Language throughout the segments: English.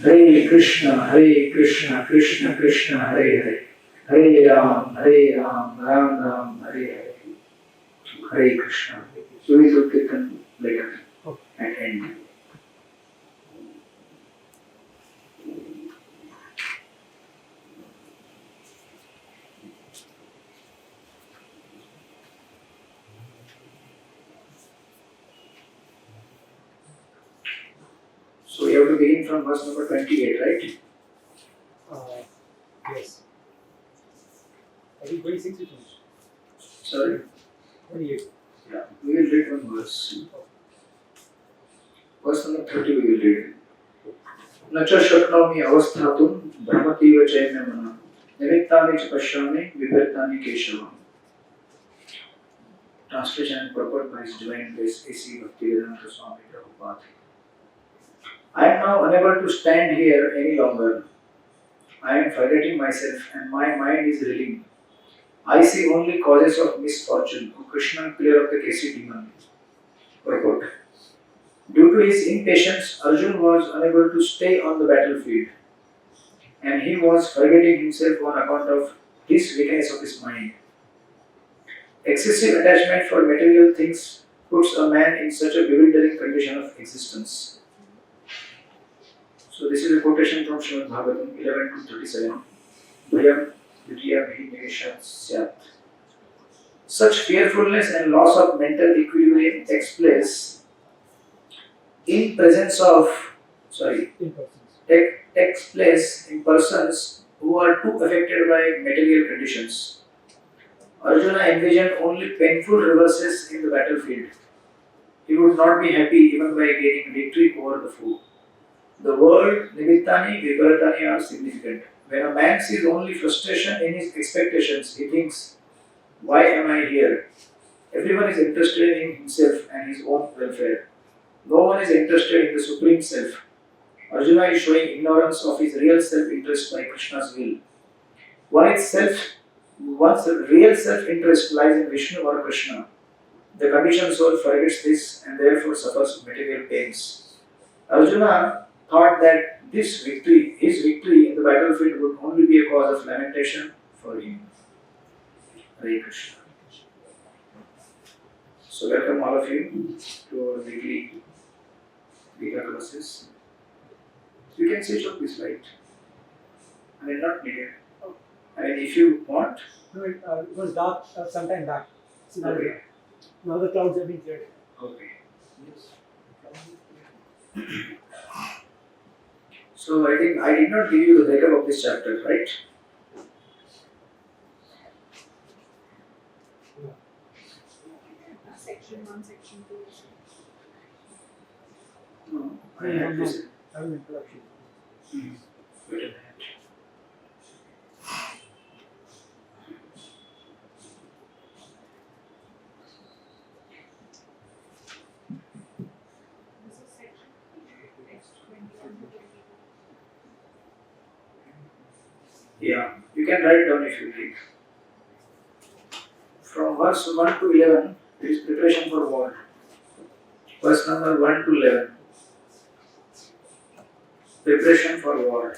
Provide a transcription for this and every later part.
Hare Krishna, Krishna Krishna, Hare Hare. Hare Ram, Ram Ram, Hare Hare. Hare Krishna. So we will Kirtan later at end. So we have to begin from verse number 28, right? Yes. I think 26 is finished. Sorry? 28. Yeah, we will read one verse. Verse number 30 we will read. न च शक्नोमि अवस्थातुं भ्रमतीव चैन मनः निमित्तानि च पश्यामि विपरीतानि Keshav. Translation and purport by His Divine Grace A.C. Bhaktivedanta Swami Prabhupada. I am now unable to stand here any longer. I am forgetting myself and my mind is reeling. I see only causes of misfortune. O Krishna, clear of the Kesi demon. Purport. Due to his impatience, Arjun was unable to stay on the battlefield, and he was forgetting himself on account of this weakness of his mind. Excessive attachment for material things puts a man in such a bewildering condition of existence. So this is a quotation from Srimad Bhagavatam 11:37. Bhayam vidya bhinesha syat. Such fearfulness and loss of mental equilibrium takes place in presence of takes place in persons who are too affected by material conditions. Arjuna envisioned only painful reverses in the battlefield. He would not be happy even by gaining victory over the foe. The word nimittani, viparitani are significant. When a man sees only frustration in his expectations, he thinks, why am I here? Everyone is interested in himself and his own welfare. No one is interested in the Supreme Self. Arjuna is showing ignorance of his real self-interest by Krishna's will. One's real self-interest lies in Vishnu or Krishna. The conditioned soul forgets this and therefore suffers material pains. Arjuna thought that his victory in the battlefield would only be a cause of lamentation for him. Hare Krishna. So welcome all of you to our weekly Gita classes. You can switch off this light. I mean, not needed. I mean, if you want. No, it was dark sometime back. So Okay. Now the clouds have been cleared. Okay. So I think I did not give you the breakup of this chapter, right? Section 1, section 2. No, I No, had no, this. I have an introduction. Wait a minute. This is section text 21 to 22. Yeah, you can write down if you like. From verse 1 to 11, it is preparation for war. Verse number 1 to 11. Preparation for war.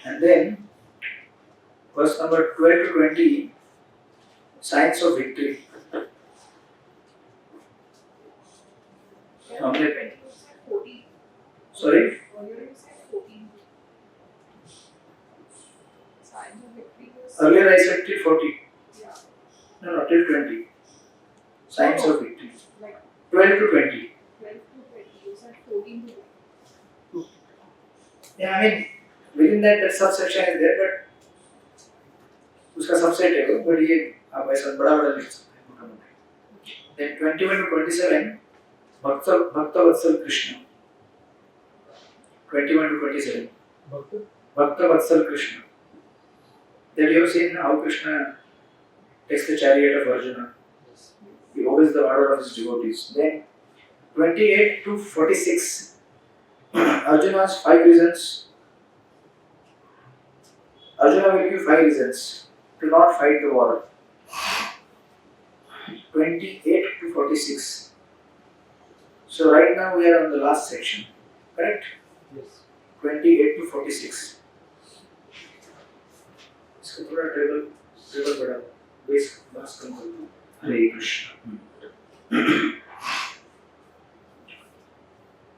And then, verse number 12 to 20, signs of victory. Earlier it said 14. Sorry? Earlier it said 14. Signs of victory was. Earlier I said till 40. Yeah. No, till 20. Signs of victory. Like 12 to 20. 12 to 20. You said 14 to 20. Yeah, I mean, within that subsection is there, but उसका subset है वो, but ये आप ऐसा बड़ा लिख सकते हैं मोटा मोटा. Then 21 to 27, भक्त वत्सल कृष्ण. 21 to 27. भक्त वत्सल Krishna. That you have seen how Krishna takes the chariot of Arjuna. He obeys the order of his devotees. Then 28 to 46. Arjuna's 5 reasons. Arjuna will give 5 reasons to not fight the war. 28 to 46. So right now we are on the last section. Correct? Yes. 28 to 46. इसको थोड़ा travel बढ़ाओ, base बस कम कर दो। हरे Krishna.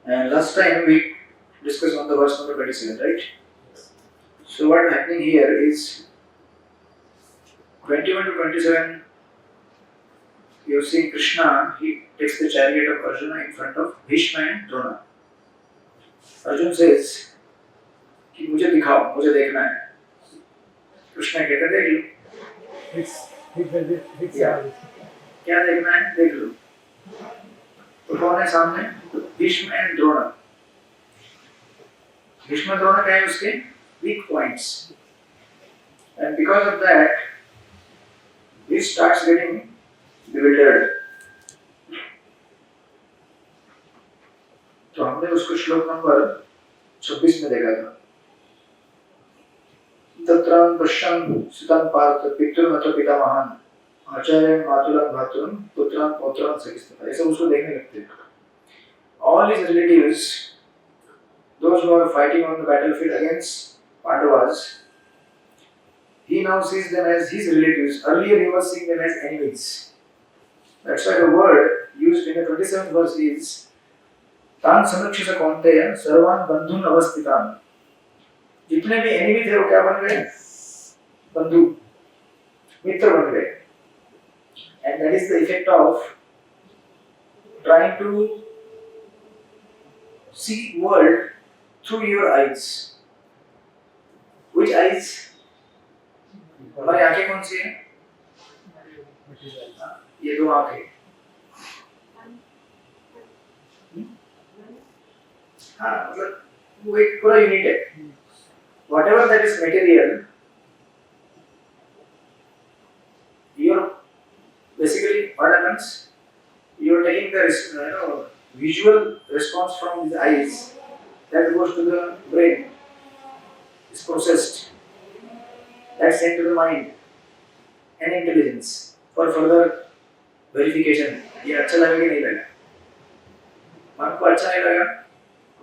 And last time we discussed on the verse number 27, right? So what happening here is 21 to 27. You see Krishna, he takes the chariot of Arjuna in front of Bhishma and Drona. Arjuna says कि मुझे दिखाओ, मुझे देखना है। कृष्ण कहते देख लो। Yeah. क्या देखना है देख लो। तो कौन है सामने? भीष्म एंड द्रोण। भीष्म द्रोण क्या है उसके weak points, and because of that he starts getting bewildered. तो हमने उसको श्लोक नंबर 26 में देखा था। तत्रां पश्यन् सुतं पार्थ पितृमथ पितामहान् आचार्यं मातुलं भ्रातुलं पुत्रान् पौत्रान् सखिस्तथा, ऐसा उसको देखने लगते हैं। All his relatives, those who are fighting on the battlefield against Pandavas, he now sees them as his relatives. Earlier he was seeing them as enemies. That's why the word used in the 27th verse is तान् समक्षिष कौन्तेय सर्वान् बन्धुन् अवस्थितान्। जितने भी enemy थे वो क्या बन गए? बंधु, मित्र बन गए। And that is the effect of trying to see world through your eyes. Which eyes? हमारी आंखें कौन सी हैं? ये दो आंखें। हाँ, मतलब वो एक पूरा यूनिट है। Whatever that is material, you're basically what happens? You're taking the visual response from the eyes that goes to the brain, is processed, that's sent to the mind and intelligence for further verification. ये अच्छा लगेगा कि नहीं लगेगा? मन को अच्छा नहीं लगेगा?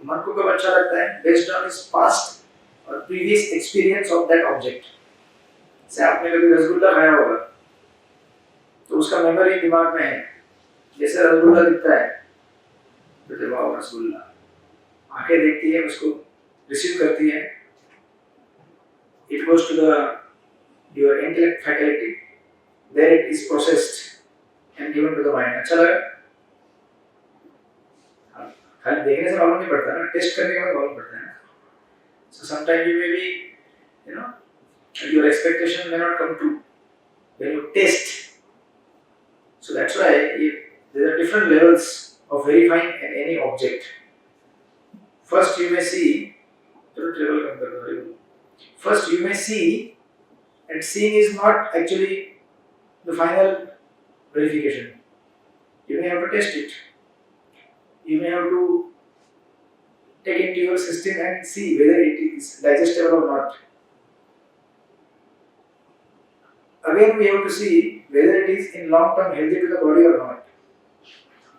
मन को कब अच्छा लगता है? Based on his past or previous experience of that object. से आपने कभी रसगुल्ला खाया होगा, तो उसका मेमोरी दिमाग में है। जैसे रसगुल्ला दिखता है, तो जब वाह रसगुल्ला, आंखें देखती है, उसको रिसीव करती है, it goes to your intellect faculty, there it is processed and given to the mind. अच्छा लगा? खाली देखने से मालूम नहीं पड़ता ना, टेस्ट करने के बाद मालूम पड़ता है ना। So sometimes you may be, your expectation may not come true when you taste. So that's why there are different levels of verifying any object. First you may see, first you may see, and seeing is not actually the final verification. You may have to test it. You may have to take it into your system and see whether it is digestible or not. Again we have to see whether it is in long term healthy to the body or not.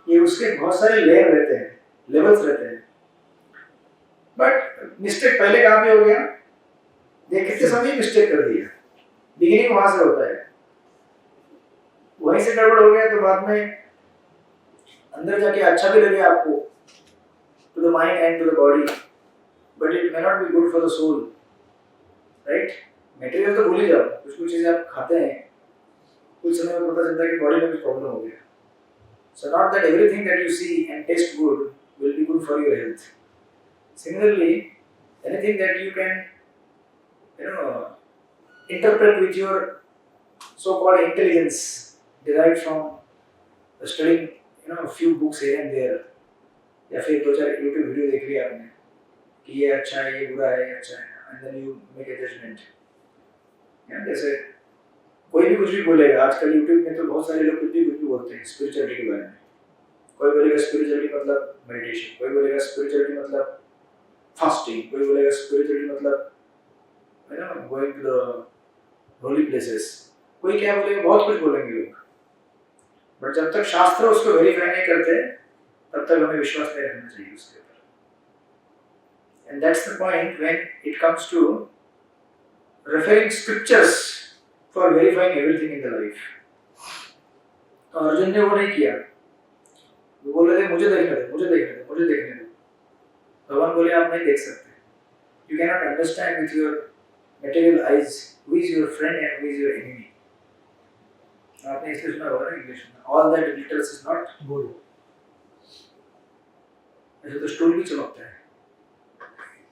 ये उसके बहुत सारे layer रहते हैं, levels रहते हैं। But mistake पहले कहाँ पे हो गया? देखते समय मिस्टेक कर दिया। बिगिनिंग वहां से होता है, वहीं से गड़बड़ हो गया तो बाद में अंदर जाके अच्छा भी लगे आपको, to the mind and to the body, but it may not be good for the soul, right? Material तो भूल ही जाओ, कुछ कुछ चीजें आप खाते हैं, कुछ समय में पता चलता है कि बॉडी में कुछ प्रॉब्लम हो गया। So not that everything that you see and taste good will be good for your health. Similarly, anything that you can, interpret with your so-called intelligence derived from studying, a few books here and there, या फिर दो चार YouTube video देख लिया आपने कि ये अच्छा है, ये बुरा है, ये अच्छा है, and then you make a judgment. जैसे कोई भी कुछ भी बोलेगा, आजकल YouTube में तो बहुत सारे लोग कुछ भी बोलते हैं स्पिरिचुअलिटी के बारे में। कोई बोलेगा स्पिरिचुअलिटी मतलब मेडिटेशन, कोई बोलेगा स्पिरिचुअलिटी मतलब फास्टिंग, कोई बोलेगा स्पिरिचुअलिटी मतलब going to the holy places, कोई क्या बोलेगा, बहुत कुछ बोलेंगे लोग। बट जब तक शास्त्र उसको वेरीफाई नहीं करते तब तक हमें विश्वास नहीं रखना चाहिए उसके ऊपर। And that's the point when it comes to referring scriptures for verifying everything in the life. तो अर्जुन ने वो नहीं किया, वो बोल रहे थे मुझे देखने दो, मुझे देखने दो, मुझे देखने दो. भगवान बोले आप नहीं देख सकते. You cannot understand with your material eyes who is your friend and who is your enemy. आपने इसलिए सुना होगा ना इंग्लिश में, all that glitters is not gold. ऐसे तो स्टूल भी चमकता है.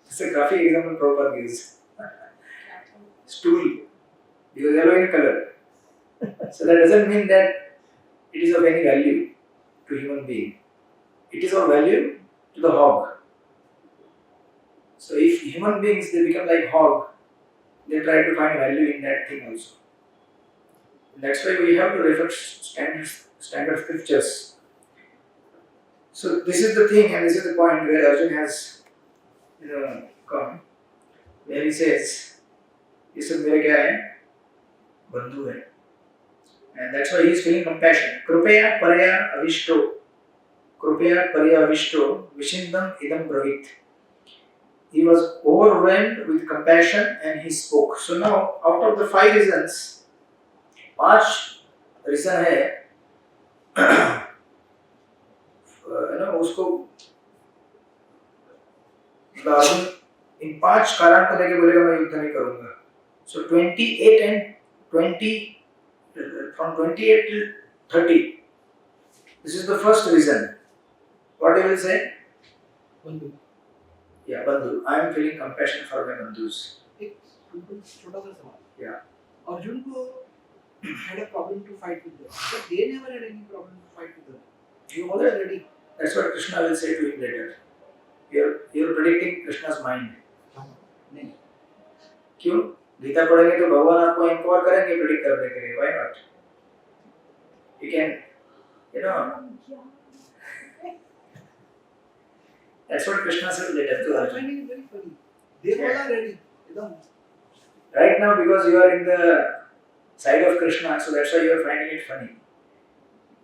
It's a graphic example Prabhupada gives. Stool, because yellow in color. So that doesn't mean that it is of any value to human being. It is of value to the hog. So if human beings they become like hog, they try to find value in that thing also. That's why we have to refer standard scriptures. So this is the thing, and this is the point where Arjun has, come, where he says, ये सब मेरे क्या है? बंधु है. And that's why he is feeling compassion. कृपया परया अविष्टो, कृपया परया अविष्टो, विशिन्दम इदम ब्रवीत. He was overwhelmed with compassion and he spoke. So now, out of the 5 reasons, 5 reason है, उसको अर्जुन इन 5 कारण को देके बोलेगा मैं युद्ध नहीं करूंगा. So 28 and 20, from 28 till 30, this is the first reason. What he will say? Bandhu. Yeah, Bandhu. I am feeling compassion for my bandhus. एक छोटा सा सवाल. Yeah. अर्जुन को had a problem to fight with them, but they never had any problem to fight with them. You always ready. That's what Krishna will say to him later. You're predicting Krishna's mind. नहीं. क्यों? गीता पढ़ेंगे तो भगवान आपको empower करेंगे predict करने के लिए. Why not? You can, that's what Krishna said later to I Arjuna. finding it very funny. They all are ready. एकदम. Right now, because you are in the side of Krishna, so that's why you are finding it funny.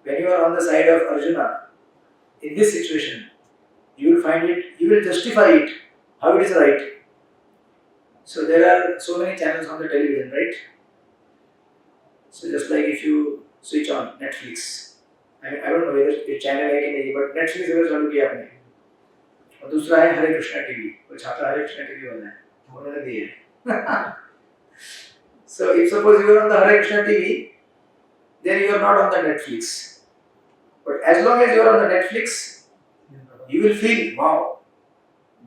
When you are on the side of Arjuna, in this situation, you will find it, you will justify it, how it is right. So there are so many channels on the television, right? So just like if you switch on Netflix, I don't know whether ये channel है कि नहीं, but Netflix अगर चालू किया आपने, और दूसरा है हरे कृष्णा टीवी, वो छाता हरे कृष्णा टीवी वाला है, उन्होंने दिए है. So if suppose you are on the Hare Krishna TV, then you are not on the Netflix. But as long as you are on the Netflix, you will feel, wow,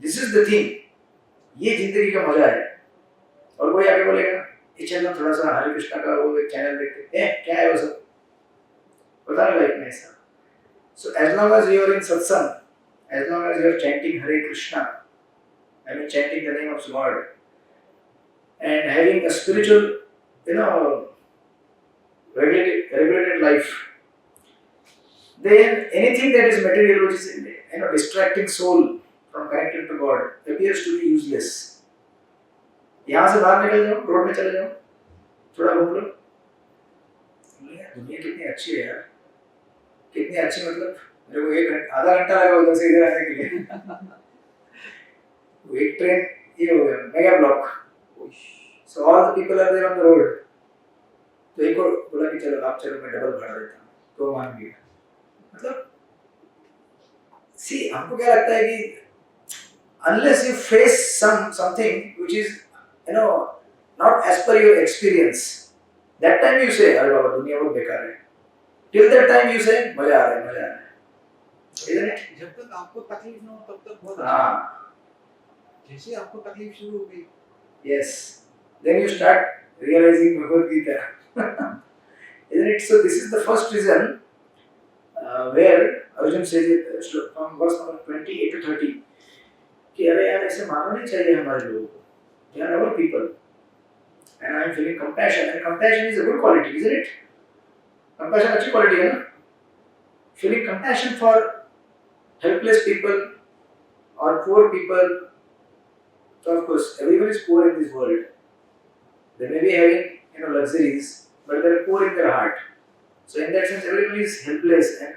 this is the thing. ये जिंदगी का मजा है. और कोई आके बोलेगा, ये चैनल थोड़ा सा हरे कृष्णा का वो एक चैनल देखते, क्या है वो सब? पता नहीं लाइफ में ऐसा. So as long as you are in satsang, as long as you are chanting Hare Krishna, I mean chanting the name of Lord, and having a spiritual, regulated life, then anything that is material, which is distracting soul from connecting to God, appears to be useless. यहाँ से बाहर निकल जाओ, road में चले जाओ, थोड़ा घूम लो, दुनिया कितनी अच्छी है यार, कितनी अच्छी मतलब मेरे को आधा घंटा लगा उधर से इधर आने के लिए. वो एक ट्रेन ये हो गया mega block. So all the people are there on the road. तो एक और बोला कि चलो आप चलो मैं डबल भाड़ा देता हूँ, तो मान गया. मतलब see हमको क्या लगता है कि unless you face something which is not as per your experience, that time you say अरे बाबा दुनिया बहुत बेकार है. Till that time you say मजा आ रहा है, मजा आ रहा है. Isn't it? जब तक आपको तकलीफ ना हो तब तक बहुत हाँ. जैसे आपको तकलीफ शुरू हो गई. Yes. Then you start realizing Bhagavad Gita. Isn't it? So this is the first reason where Arjun says it from verse number 28 to 30 कि अरे यार ऐसे मानना नहीं चाहिए हमारे लोगों को. They are our people. And I am feeling compassion. And compassion is a good quality, isn't it? Compassion अच्छी quality है ना? Feeling compassion for helpless people or poor people. So of course, everyone is poor in this world. They may be having luxuries, but they are poor in their heart. So in that sense, everyone is helpless and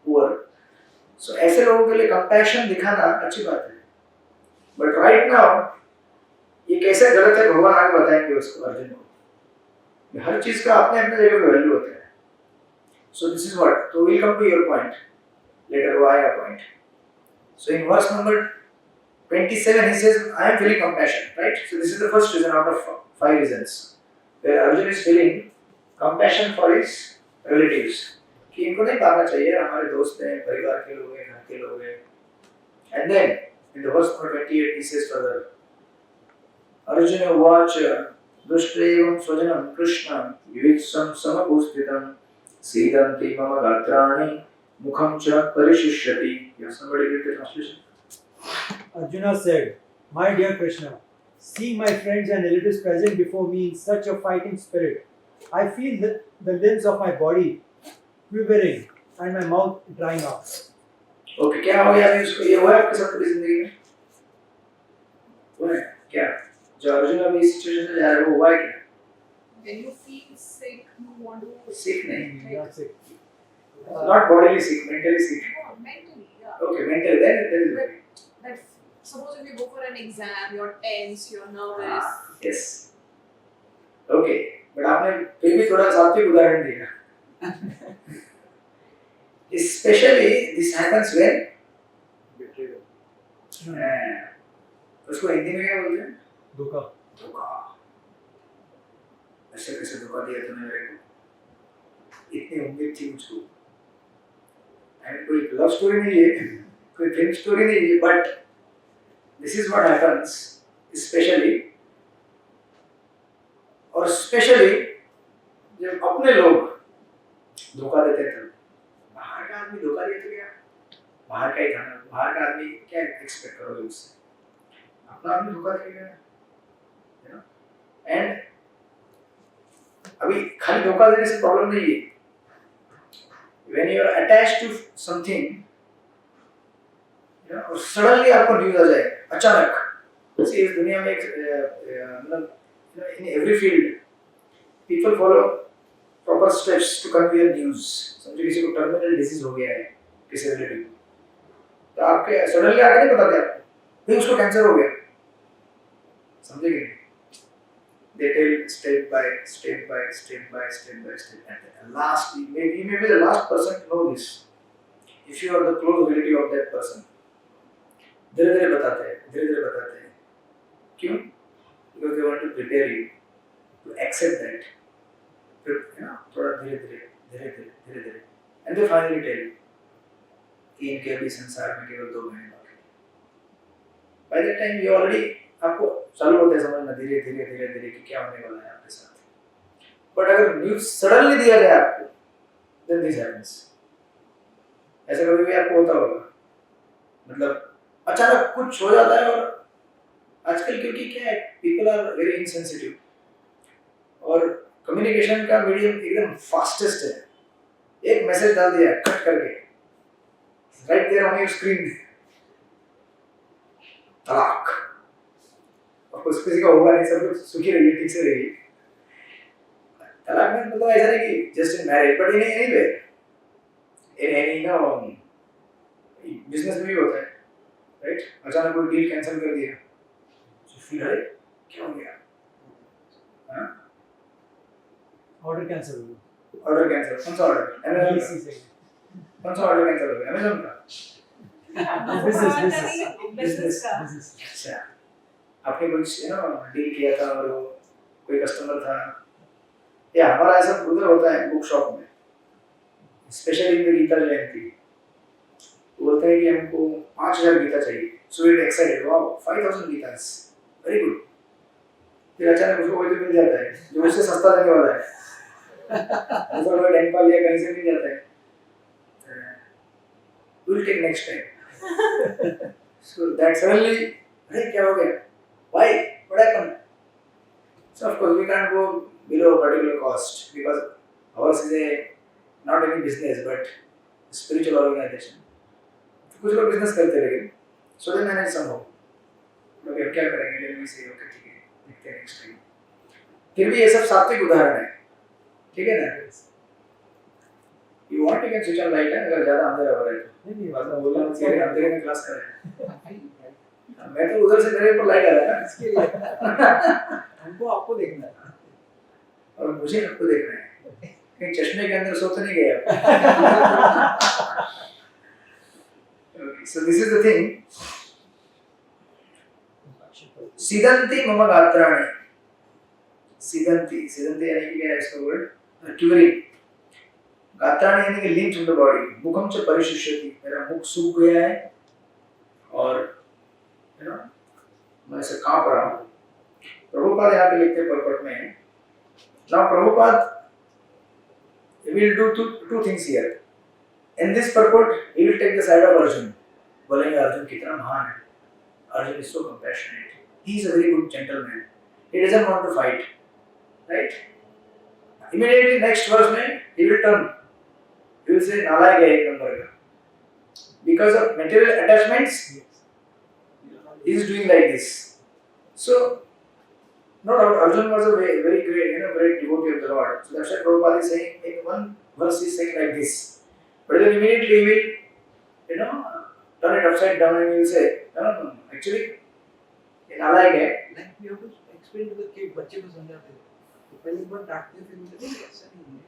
poor. सो ऐसे लोगों के लिए compassion दिखाना अच्छी बात है, but right now ये कैसे गलत है भगवान आगे बताएंगे उसको अर्जुन को। हर चीज का अपने अपने जगह पे वैल्यू होता है। सो दिस इज व्हाट, तो will come to your point later, why a point. So in verse number 27 he says I am feeling compassion, right? So this is the first reason out of 5 reasons where Arjun is feeling compassion for his relatives, कि इनको नहीं पाना चाहिए, हमारे दोस्त हैं, परिवार के लोग हैं, घर के लोग हैं. And then in the verse number 28 he says further, Arjuna uvacha दुष्टेवं स्वजनं कृष्ण विवित्सं समभूस्थितं सीदन्ति मम गात्राणि मुखं च परिशिष्यति. Yes, somebody read the translation. Arjuna said, "My dear Krishna, seeing my friends and relatives present before me in such a fighting spirit, I feel the limbs of my body quivering and my mouth drying up." Okay, क्या हो गया अभी उसको, ये हुआ है आपके साथ कभी जिंदगी में? हुआ है क्या? जो अर्जुन अभी इस सिचुएशन से जा रहा है वो हुआ है क्या? When you feel sick, you want to Sick नहीं, That's it. not bodily sick, mentally sick. oh, mentally, yeah. Okay, mentally then there is okay. That suppose if you go for an exam, you're tense, you're nervous. Yes. Okay, but आपने फिर भी थोड़ा सात्विक उदाहरण दिया. Especially this happens when उसको हिंदी में क्या बोलते हैं? धोखा. धोखा. ऐसे कैसे धोखा दिया तूने मेरे को? इतनी उम्मीद थी मुझको. एंड कोई लव स्टोरी नहीं है, कोई फिल्म स्टोरी नहीं है, but this is what happens specially, और स्पेशली जब अपने लोग धोखा देते थे. बाहर का आदमी धोखा दिया तो क्या, बाहर का ही था ना, बाहर का आदमी क्या एक्सपेक्ट करोगे उससे, अपना आदमी धोखा देगा, यू नो. एंड अभी खाली धोखा देने से प्रॉब्लम नहीं है. When you are attached to something, you know, और सडनली आपको न्यूज आ जाए अचानक. See, इस दुनिया में मतलब in every field people follow proper steps to convey news. समझो किसी को टर्मिनल डिजीज हो गया है किसी रिलेटिव को, तो आपके सडनली आके नहीं बताते आपको, भाई उसको कैंसर हो गया, समझे कि नहीं? They tell step by step by step by step by step, and last you may be the last person to know this if you are the close relative of that person. धीरे धीरे बताते हैं. क्यों? Because they want to prepare you to accept that, you know, थोड़ा धीरे धीरे, and they finally tell you कि इनके अभी संसार में केवल 2 महीने बाकी हैं. By that time you already, आपको चालू होता है समझना धीरे धीरे कि क्या होने वाला है आपके साथ. बट अगर न्यूज सडनली दिया जाए आपको, then this happens. ऐसा कभी भी आपको होता होगा, मतलब अचानक कुछ हो जाता है. और आजकल क्योंकि क्या है, पीपल आर वेरी इनसेंसिटिव, और कम्युनिकेशन का मीडियम एकदम फास्टेस्ट है. एक मैसेज डाल दिया कट करके, right there on your screen, तलाक. कुछ किसी का होगा नहीं, सब लोग सुखी रहिए, ठीक से रहिए. तलाक में मतलब ऐसा नहीं कि just in marriage, but in anyway, in any no business में भी होता है, राइट? अचानक कोई डील कैंसिल कर दिया, तो फिर अरे क्या हो गया, हाँ? ऑर्डर कैंसिल हो गया. ऑर्डर कैंसिल, कौन सा ऑर्डर? अमेज़न का. कौन सा ऑर्डर कैंसिल हो गया? अमेज़न का. बिजनेस. अच्छा, आपने कुछ यू नो डील किया था और वो कोई कस्टमर था, या हमारा ऐसा उधर होता है बुक शॉप में, स्पेशली इन गीता जयंती, बोलते हैं कि हमको 5000 गीता चाहिए. So we are excited, wow 5000 Gitas, very good. फिर अचानक उसको कोई तो मिल जाता है जो उससे सस्ता देने वाला है. ऊपर कोई टेन पाल या कहीं से मिल जाता है, we'll take next time. So that suddenly, अरे क्या हो गया? Why? What happened? So of course we can't go below a particular cost because ours is a not any business but spiritual organization. कुछ लोग बिजनेस करते रहेंगे, so they manage somehow. लोग अब क्या करेंगे? Then we say okay ठीक है, देखते हैं next time. फिर भी ये सब सात्विक उदाहरण है, ठीक है ना? You want you can switch on light है अगर ज़्यादा अंधेरा हो रहा है तो नहीं बाद में बोलना तेरे अंधेरे में क्लास कर रहे भाई, हैं मैं तो उधर से मेरे ऊपर लाइट आ रहा है ना इसके लिए हमको आपको देखना है। और मुझे आपको देखना है कहीं चश्मे के अंदर सो तो नहीं गए आप okay, so this is the thing सिदंती मम गात्राणि सिदंती सिदंती यानी कि क्या है इसका वर्ड क्यूरिंग गात्राणि यानी कि लिंक्ड टू द बॉडी मुखम च परिशुष्यति मेरा मुख सूख गया है और यू नो मैं ऐसे कांप रहा हूँ प्रभुपाद यहाँ पे लिखते हैं परपट में now Prabhupada will do two things here in this purport he will take the side of Arjun बोलेंगे अर्जुन कितना महान है Arjun is so compassionate he is a very good gentleman he doesn't want to fight right immediately next verse में he will turn he will say नालायक है एक number का because of material attachments he is doing like this so no doubt Arjun was a very, very great, great devotee of the Lord. So that's why Prabhupada is saying in one verse he is saying like this. But then immediately he will, turn it upside down and he will say, no, actually, in alike hai. Like we have to explain to the kid, बच्चे को समझाते हैं। तो पहले एक बार डांटते फिर बोलते नहीं ऐसा नहीं है।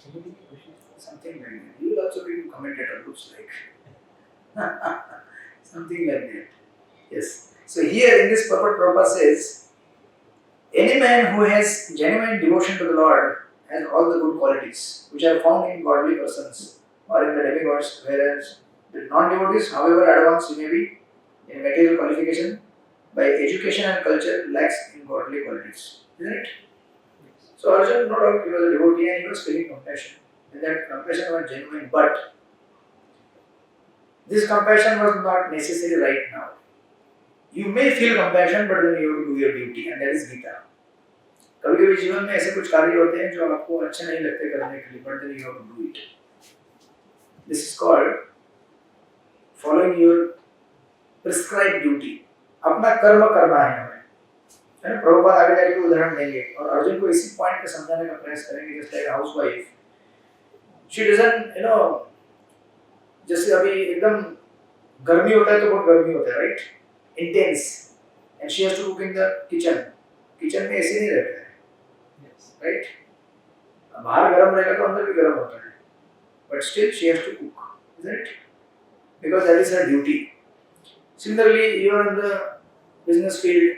समझने की कोशिश Something like that. You will also be a commentator, looks like. Something like that. Yes. So here in this purport, Prabhupada says, any man who has genuine devotion to the Lord has all the good qualities which are found in godly persons or in the demigods, whereas the non-devotees, however advanced he may be in material qualification, by education and culture lacks in godly qualities. Isn't it? So Arjun, no doubt, he was a devotee and he was feeling compassion. And that compassion was genuine, but this compassion was not necessary right now. You may feel compassion, but then you have to do your duty, and that is Gita. कभी कभी जीवन में ऐसे कुछ कार्य होते हैं जो आपको अच्छे नहीं लगते करने के लिए, but then you have to do it. This is called following your prescribed duty. अपना कर्म करना है हमें. है ना? प्रभुपाद आगे जाके उदाहरण देंगे और अर्जुन को इसी पॉइंट पे समझाने का प्रयास करेंगे. जैसे एक हाउसवाइफ, she doesn't, जैसे अभी एकदम गर्मी होता है तो बहुत गर्मी होता है, right? Intense, and she has to cook in the kitchen. Kitchen में ऐसे नहीं रहता है, right? बाहर गर्म रहेगा तो अंदर भी गर्म होता है, but still she has to cook, isn't it? Because that is her duty. Similarly, you are in the business field.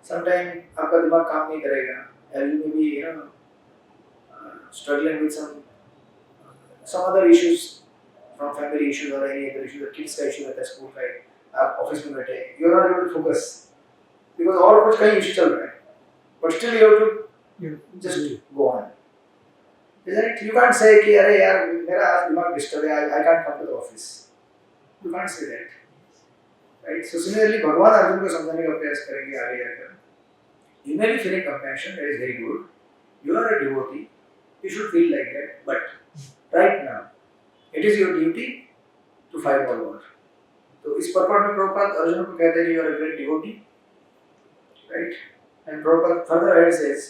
Sometimes आपका दिमाग काम नहीं करेगा, and you may be, struggling with some other issues, from family issues or any other issues, or kids का issue रहता है school का. आप ऑफिस में बैठे, you are not able to focus because और कुछ कहीं इश्यू चल रहा है, but still you have to just go on. Isn't it? You can't say कि अरे यार मेरा आज दिमाग डिस्टर्ब है, I can't come to the office. You can't say that, right? So similarly, भगवान अर्जुन को समझाने का प्रयास करेंगे आगे जाकर. You may be feeling compassion, that is very good. You are a devotee, you should feel like that. But right now, it is your duty to fight for Lord. तो इस पर्पट में प्रभुपाद अर्जुन को कहते हैं कि you are a great devotee, right? And Prabhupada further ahead says,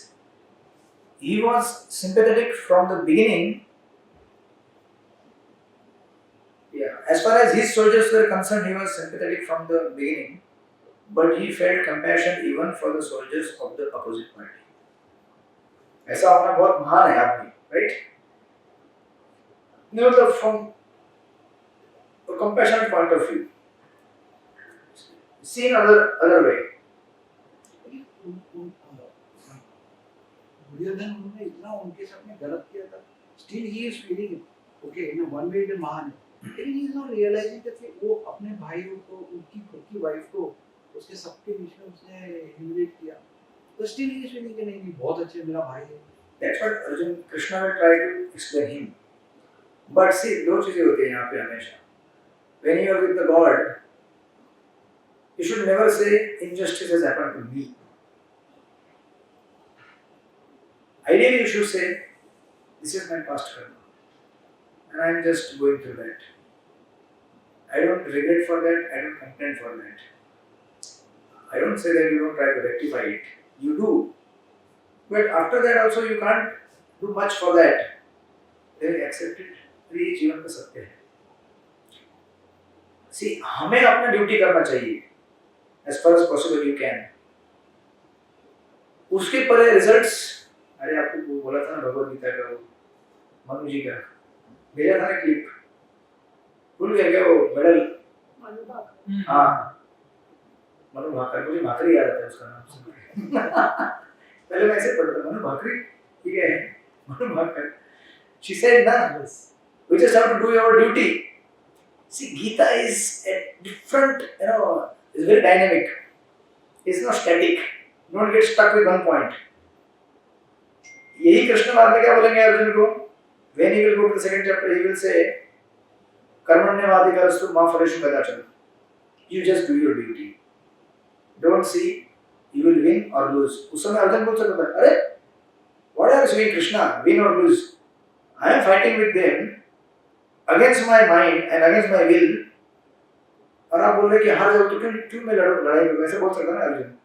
he was sympathetic from the beginning. Yeah, as far as his soldiers were concerned, he was sympathetic from the beginning, but he felt compassion even for the soldiers of the opposite party. ऐसा होना बहुत महान है आदमी, right? No, from a compassionate point of view. See in other way. Duryodhan उन्होंने इतना उनके साथ में गलत किया था, still he is feeling okay in a one way it महान है, लेकिन he is not realizing that वो अपने भाई को, उनकी खुद की वाइफ को, उसके सबके बीच में उसने humiliate किया, तो still he is feeling कि नहीं बहुत अच्छे मेरा भाई है. That's what Arjun Krishna will try to explain him. But see, दो चीजें होती हैं यहाँ पे हमेशा. When you are with the God, you should never say injustice has happened to me. Ideally, you should say, this is my past karma, and I am just going through that. I don't regret for that, I don't complain for that. I don't say that you don't try to rectify it. You do. But after that also you can't do much for that. they accept it. तो ये जीवन का सत्य है. See, हमें अपना duty करना चाहिए as far as possible you can. उसके परे रिजल्ट्स, अरे आपको बोला था ना भगवद गीता का वो मनु जी का भेजा था ना क्लिप, भूल गया क्या वो मेडल? हाँ, मनु भाकर, मुझे भाकरी याद आता है उसका नाम से. पहले मैं ऐसे पढ़ता था मनु भाकरी, ठीक है, Manu Bhaker. She said na, we just have to do our duty. See, Gita is a different, it's very dynamic. It's not static. Don't get stuck with one point. यही कृष्ण बाद में क्या बोलेंगे अर्जुन को? When he will go to the second chapter, he will say, कर्मण्यवाधिकारस्तु मा फलेषु कदाचन. You just do your duty. Don't see you will win or lose. उस समय अर्जुन बोल सकता है, अरे, what are you saying Krishna? Win or lose? I am fighting with them against my mind and against my will. और आप बोल रहे कि हार जाओ तो क्यों मैं लड़ाई करूं? ऐसे बोल सकता ना अर्जुन.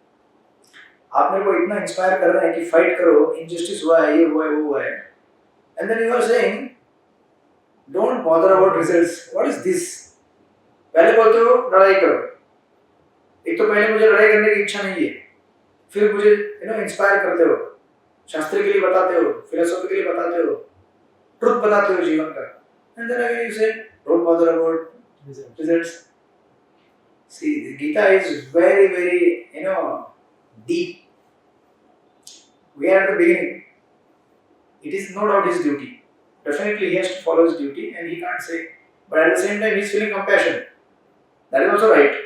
आप मेरे को इतना इंस्पायर कर रहे हैं कि फाइट करो, इनजस्टिस हुआ है, ये हुआ है, वो हुआ है, and then you are saying don't bother about results. What is this? पहले बोलते हो लड़ाई करो. एक तो पहले मुझे लड़ाई करने की इच्छा नहीं है, फिर मुझे इंस्पायर करते हो, शास्त्र के लिए बताते हो, फिलोसॉफी के लिए बताते हो, ट्रुथ बताते हो जीवन का, and then again you say don't bother about results. See, the Gita is very, very, deep. We are at the beginning. It is no doubt his duty. Definitely he has to follow his duty and he can't say, but at the same time he is feeling compassion. That is also right.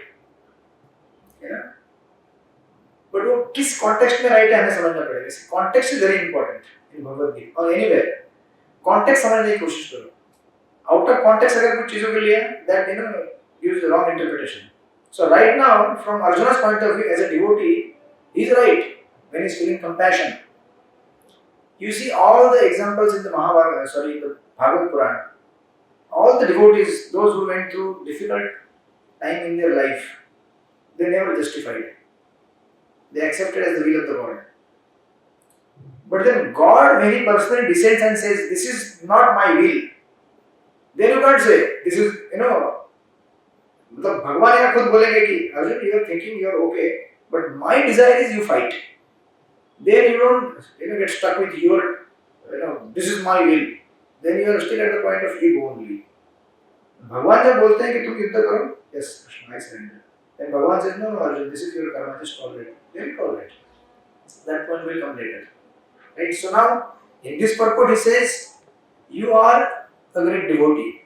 But वो किस context में right है हमें समझना पड़ेगा. Context is very important in Bhagavad Gita or anywhere. Context समझने की कोशिश करो. Out of context अगर कुछ चीजों के लिए that gives the wrong interpretation. So right now, from Arjuna's point of view as a devotee, he is right when he is feeling compassion. You see all the examples in the the Bhagavad Purana. All the devotees, those who went through difficult time in their life, they never justified. They accepted as the will of the God. But then God, when he personally descends and says, this is not my will, then you can't say, this is, मतलब भगवान यहाँ खुद बोलेंगे कि Arjun you are thinking you are okay, but my desire is you fight. Then you don't get stuck with your this is my will. Then you are still at the point of ego only. भगवान जब बोलते हैं कि तुम युद्ध करो, yes Krishna I surrender. Then भगवान says no Arjun, this is your karma, just tolerate it. Then tolerate. That point will come later. Right? So now in this purport he says you are a great devotee.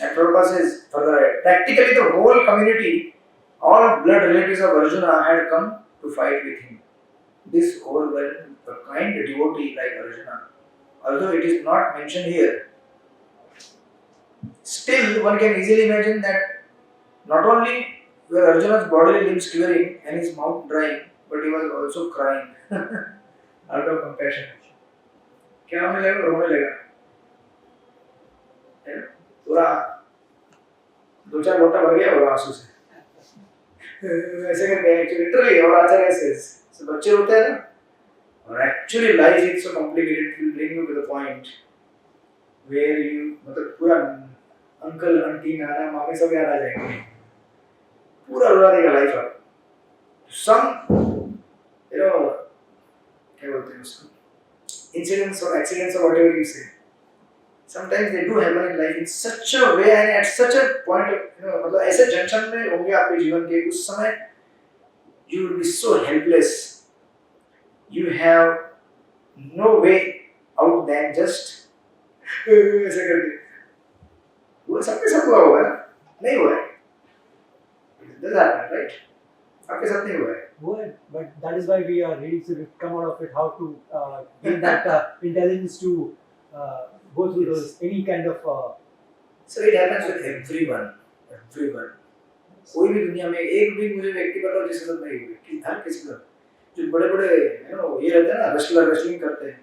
And Prabhupada says further, practically the whole community, all blood relatives of Arjuna had come to fight with him. This overwhelmed a kind devotee like Arjuna, although it is not mentioned here. Still, one can easily imagine that not only were Arjuna's bodily limbs quivering and his mouth drying, but he was also crying out of compassion. क्या होने लगा? रोने लगा. पूरा दो चार लोटा भर गया होगा आंसू से. ऐसे करके एक्चुअली लिटरली और आचार्य से बच्चे होते हैं ना, और actually life is so complicated, it will bring you to the point where you मतलब पूरा अंकल आंटी नाना मामी सब याद आ जाएंगे, पूरा रुला देगा लाइफ आप. सम क्या बोलते हैं उसको, incidents or accidents or whatever you say, sometimes they do happen in life in such a way and at such a point of मतलब ऐसे जंक्शन में होंगे आपके जीवन के, उस समय you will be so helpless, you have no way out than just ऐसे करके. वो सबके साथ हुआ होगा ना? नहीं हुआ है. Does happen, right? आपके साथ नहीं हुआ है. Well, but that is why we are ready to come out of it, how to gain that intelligence to go through those any kind of. So it happens with everyone. कोई भी दुनिया में एक भी मुझे व्यक्ति बताओ जिसके साथ नहीं हुई, कि हर किसी का जो बड़े बड़े ये रहते हैं ना, रेसलिंग करते हैं,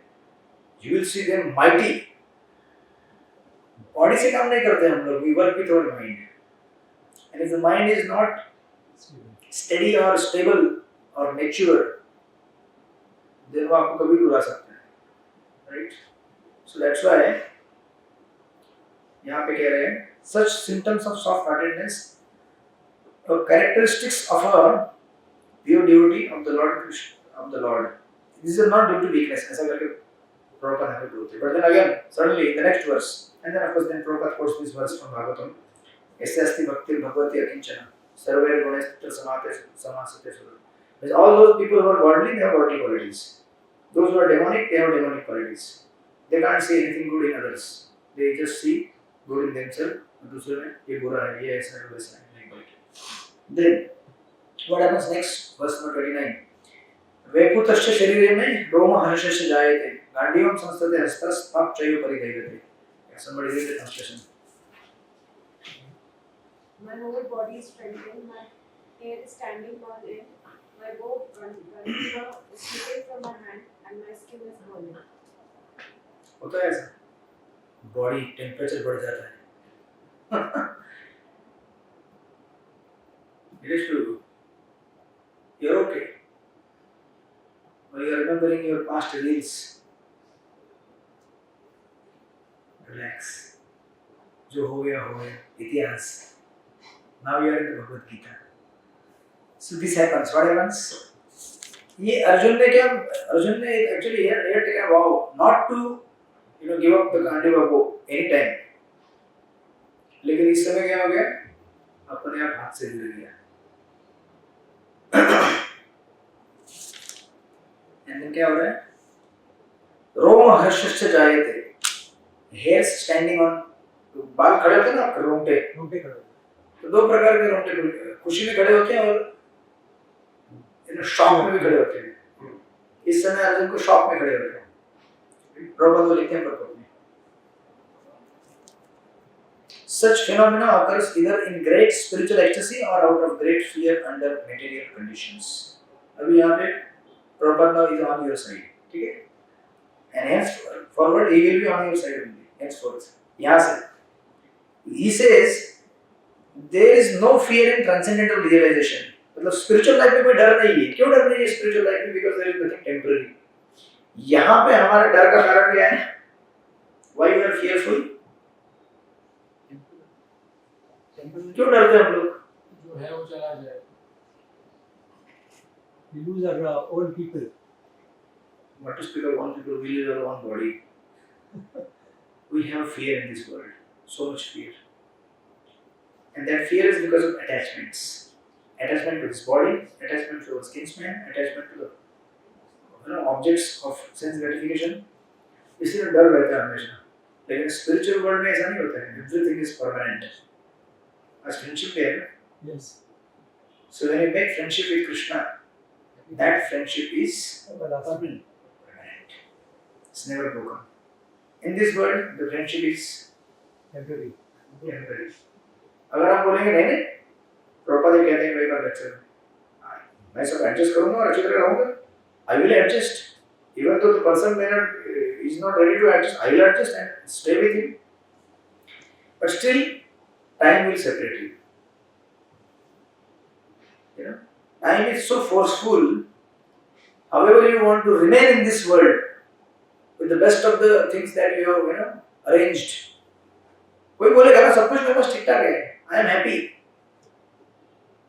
you will see them mighty. Body से काम नहीं करते हम लोग, we work with our mind. And if the mind is not steady or stable or mature, then वो आपको कभी रुला सकता है, right? So that's why यहाँ पे कह रहे हैं such symptoms of soft-heartedness or characteristics of a pure devotee of the Lord Krishna of the Lord. These are not due to weakness. ऐसा करके Prabhupada have to do it. But then again, suddenly in the next verse, and then of course then Prabhupada quotes this verse from Bhagavatam. Yasya asti bhaktir bhagavati akinchana sarvair gunes tatra samasate sura. Means all those people who are godly, they have godly qualities. Those who are demonic, they have demonic qualities. They can't see anything good in others. They just see good in themselves. दूसरे में ये बुरा है, ये ऐसा है, वैसा है, नहीं बोलते. Then what happens next? Verse number 29. वैकुतस्य शरीरे में रोम हर्षस्य जायते गांडीवं संस्थते हस्तस पाप चयो परिदैवते. Somebody read the translation. My whole body is trembling, my hair is standing on end, my bow Gandiva is slipping from my hand, and my skin is burning. होता है ऐसा, body temperature बढ़ जाता है. It is true. You're okay. Or you're remembering your past reels. Relax. जो हो गया इतिहास. Now you are in the Bhagavad Gita. So this happens. What happens? ये अर्जुन ने actually he had taken a vow not to give up the Gandiva bow any time. लेकिन इस समय क्या हो गया? अपने आप हाथ से गिर गया. And then क्या हो रहा है? रोम हर्षस्य जायते. Hairs standing on. बाल खड़े होते हैं ना आपके रोंगटे खड़े. तो दो प्रकार के रोंगटे खुशी में खड़े होते हैं और शॉक में भी खड़े होते हैं. इस समय अर्जुन को शॉक में खड़े होते हैं. प्रभुपाद लिखते हैं प्रभुपाद में. Such phenomena occurs either in great spiritual ecstasy or out of great fear under material conditions. अभी यहाँ पे Prabhupada now is on your side, ठीक है? And henceforward he will be on your side only. Henceforth, यहाँ से he says there is no fear in transcendental realization. मतलब spiritual life में कोई डर नहीं है. क्यों डर नहीं है spiritual life में? Because there is nothing temporary. यहाँ पे हमारे डर का कारण क्या है? Why we are fearful? क्यों डरते हैं हम लोग? जो है वो चला जाए. We lose our own people. What to speak of one people? We lose our own body. We have fear in this world, so much fear, and that fear is because of attachments. Attachment to this body, attachment to our kinsman, attachment to the objects of sense gratification. इसलिए डर रहता है हमेशा. लेकिन spiritual world में ऐसा नहीं होता है. Everything is permanent. As friendship there. Yes. So when you make friendship with Krishna, that friendship is Permanent. permanent. It's never broken. In this world, the friendship is Temporary. temporary. अगर आप बोलेंगे नहीं proper कहते हैं कई बार lecture में, मैं सब एडजस्ट करूंगा और अच्छी तरह रहूंगा. I will adjust. Even though the person is not ready to adjust, I will adjust and stay with him. But still, time will separate you. Time is so forceful. However, you want to remain in this world with the best of the things that you have arranged. कोई बोलेगा ना सब कुछ मेरे पास ठीक ठाक है. I am happy.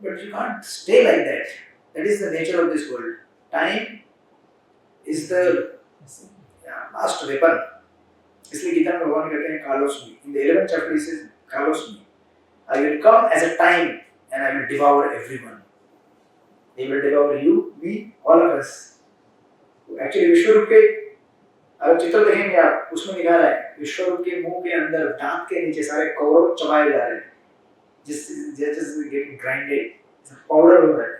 But you can't stay like that. That is the nature of this world. Time is the last weapon. इसलिए गीता में भगवान कहते हैं कालोस में. In the 11th chapter he says कालोस में. I will come as a time and I will devour everyone. He will devour you, me, all of us. Actually विश्वरूप के अगर चित्र देखेंगे आप उसमें लिखा है विश्वरूप के मुंह के अंदर दांत के नीचे सारे कौरव चबाए जा रहे हैं. Just getting grinded. पाउडर हो रहा है.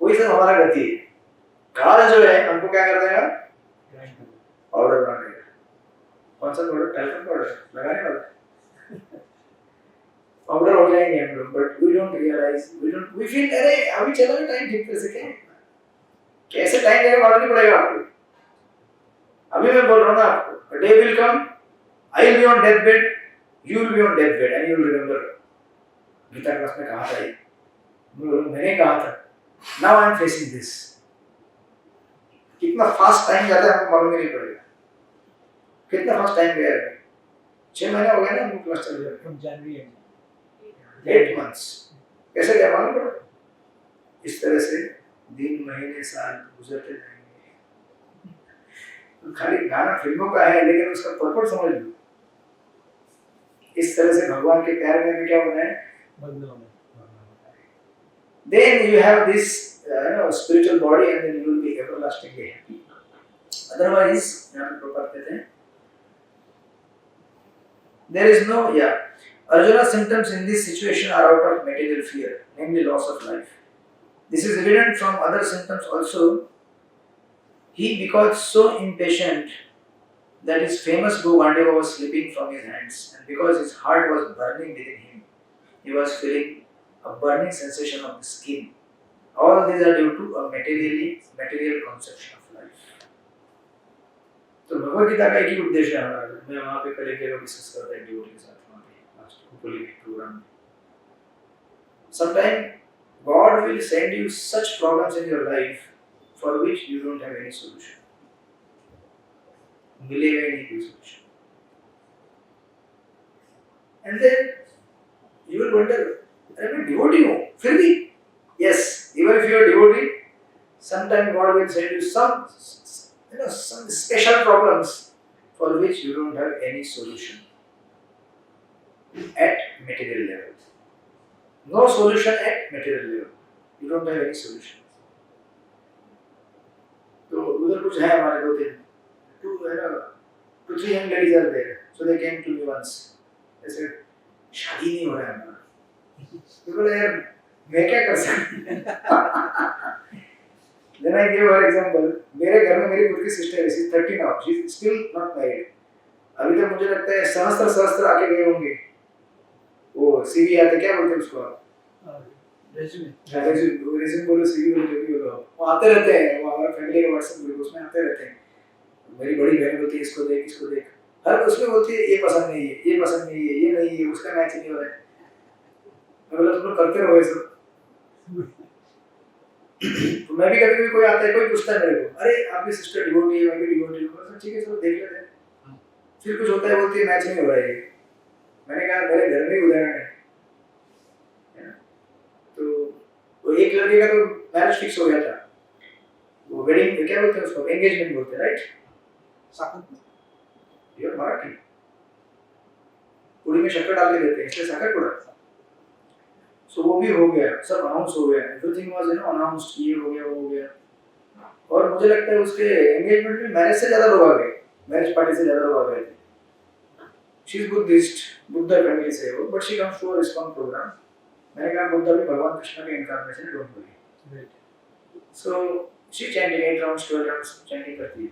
वही सब हमारा गति है. काल जो है हमको क्या कर देगा? पाउडर बना देगा. कौन सा पाउडर? टैल्कम पाउडर लगाने वाला. पाउडर हो जाएंगे हम लोग. But we don't realize. We feel अरे अभी चला टाइम ठीक तरह से क्या कैसे टाइम देने वाला नहीं पड़ेगा आपको. अभी मैं बोल रहा हूँ ना आपको day will come. I will be on death bed. You will be on death bed and you will remember. Gita class में कहा था ये. मैंने कहा था. Now I am facing this. कितना फास्ट टाइम जाता है हमको मालूम ही नहीं पड़ेगा. कितना फास्ट टाइम गया है, 6 महीने हो गए ना हमको क्लास चल रही है, from January end. 8 months. कैसे गया मालूम पड़ा? इस तरह से दिन महीने साल गुजरते जाएंगे। तो खाली गाना फिल्मों का है लेकिन उसका पर्पट समझ लो। इस तरह से भगवान के प्यार में भी क्या होना है? बदलाव में. Then you have this spiritual body and then you will be everlastingly happy. Otherwise, यहाँ पे प्रॉपर कहते हैं, there is no, Arjuna's symptoms in this situation are out of material fear, namely loss of life. This is evident from other symptoms also. He became so impatient that his famous bow Gandhiva was slipping from his hands, and because his heart was burning within him, he was feeling a burning sensation of the skin. All these are due to a material conception of life. तो भगवद गीता का एक ही उद्देश्य है हमारा, मैं वहाँ पे कल एक जगह डिस्कस करता है डिवोटी के साथ वहाँ पे लास्ट होली प्रोग्राम में. Sometime God will send you such problems in your life for which you don't have any solution. मिलेगा ही नहीं कोई solution. And then you will wonder, अरे मैं devotee हूँ, फिर भी yes, even if you are devotee, sometime God will send you some special problems for which you don't have any solution at material level. No solution at material level. You don't have any solution. तो उधर कुछ है हमारे 2-3 two three young ladies are there. So they came to me once. They said, शादी नहीं हो रहा है हमारा. तो बोले यार मैं क्या कर सकता. Then I gave her example. मेरे घर में मेरी खुद की सिस्टर है, she's 30 now. She's still not married. अभी तक मुझे लगता है सहस्त्र आके गए होंगे. वो सीवी आते क्या बोलते हैं उसको? रेज्यूमे बोलो, सीवी बोलो, जो भी बोलो, वो आते रहते हैं. वो हमारे फैमिली के व्हाट्सएप ग्रुप उसमें आते रहते हैं. मेरी बड़ी बहन बोलती है इसको देख. हर उसमें बोलती है ये पसंद नहीं है, ये पसंद नहीं है, ये नहीं है, उसका मैच नहीं हो रहा है. मैं बोला तुम लोग करते रहो ऐसा. तो मैं भी कभी कोई आता है, कोई पूछता है मेरे को, अरे आपकी सिस्टर डिवोटी है, मैं भी डिवोटी हूँ. ठीक है चलो देख लेते हैं. फिर कुछ होता है, बोलती है मैच नहीं हो रहा है. मैंने कहा मेरे घर में उदाहरण है ना. तो वो एक लड़के का तो मैरिज फिक्स हो गया था. वो वेडिंग क्या बोलते हैं उसको, एंगेजमेंट बोलते हैं राइट. साखर ये मराठी पूरी में शक्कर डाल के देते हैं इसलिए साखर पूरा. सो वो भी हो गया, सब अनाउंस हो गया, एवरीथिंग वाज अनाउंस्ड, ये हो गया वो हो गया. और मुझे लगता है उसके एंगेजमेंट में मैरिज से ज्यादा लोग आ गए, मैरिज पार्टी से ज्यादा लोग आ गए थे. She is Buddhist, Buddha family से हो, but she comes to a response program. मैंने कहा बुद्ध भी भगवान कृष्ण के इनकारनेशन है, don't worry. So she chanting 8 rounds 12 rounds chanting करती है.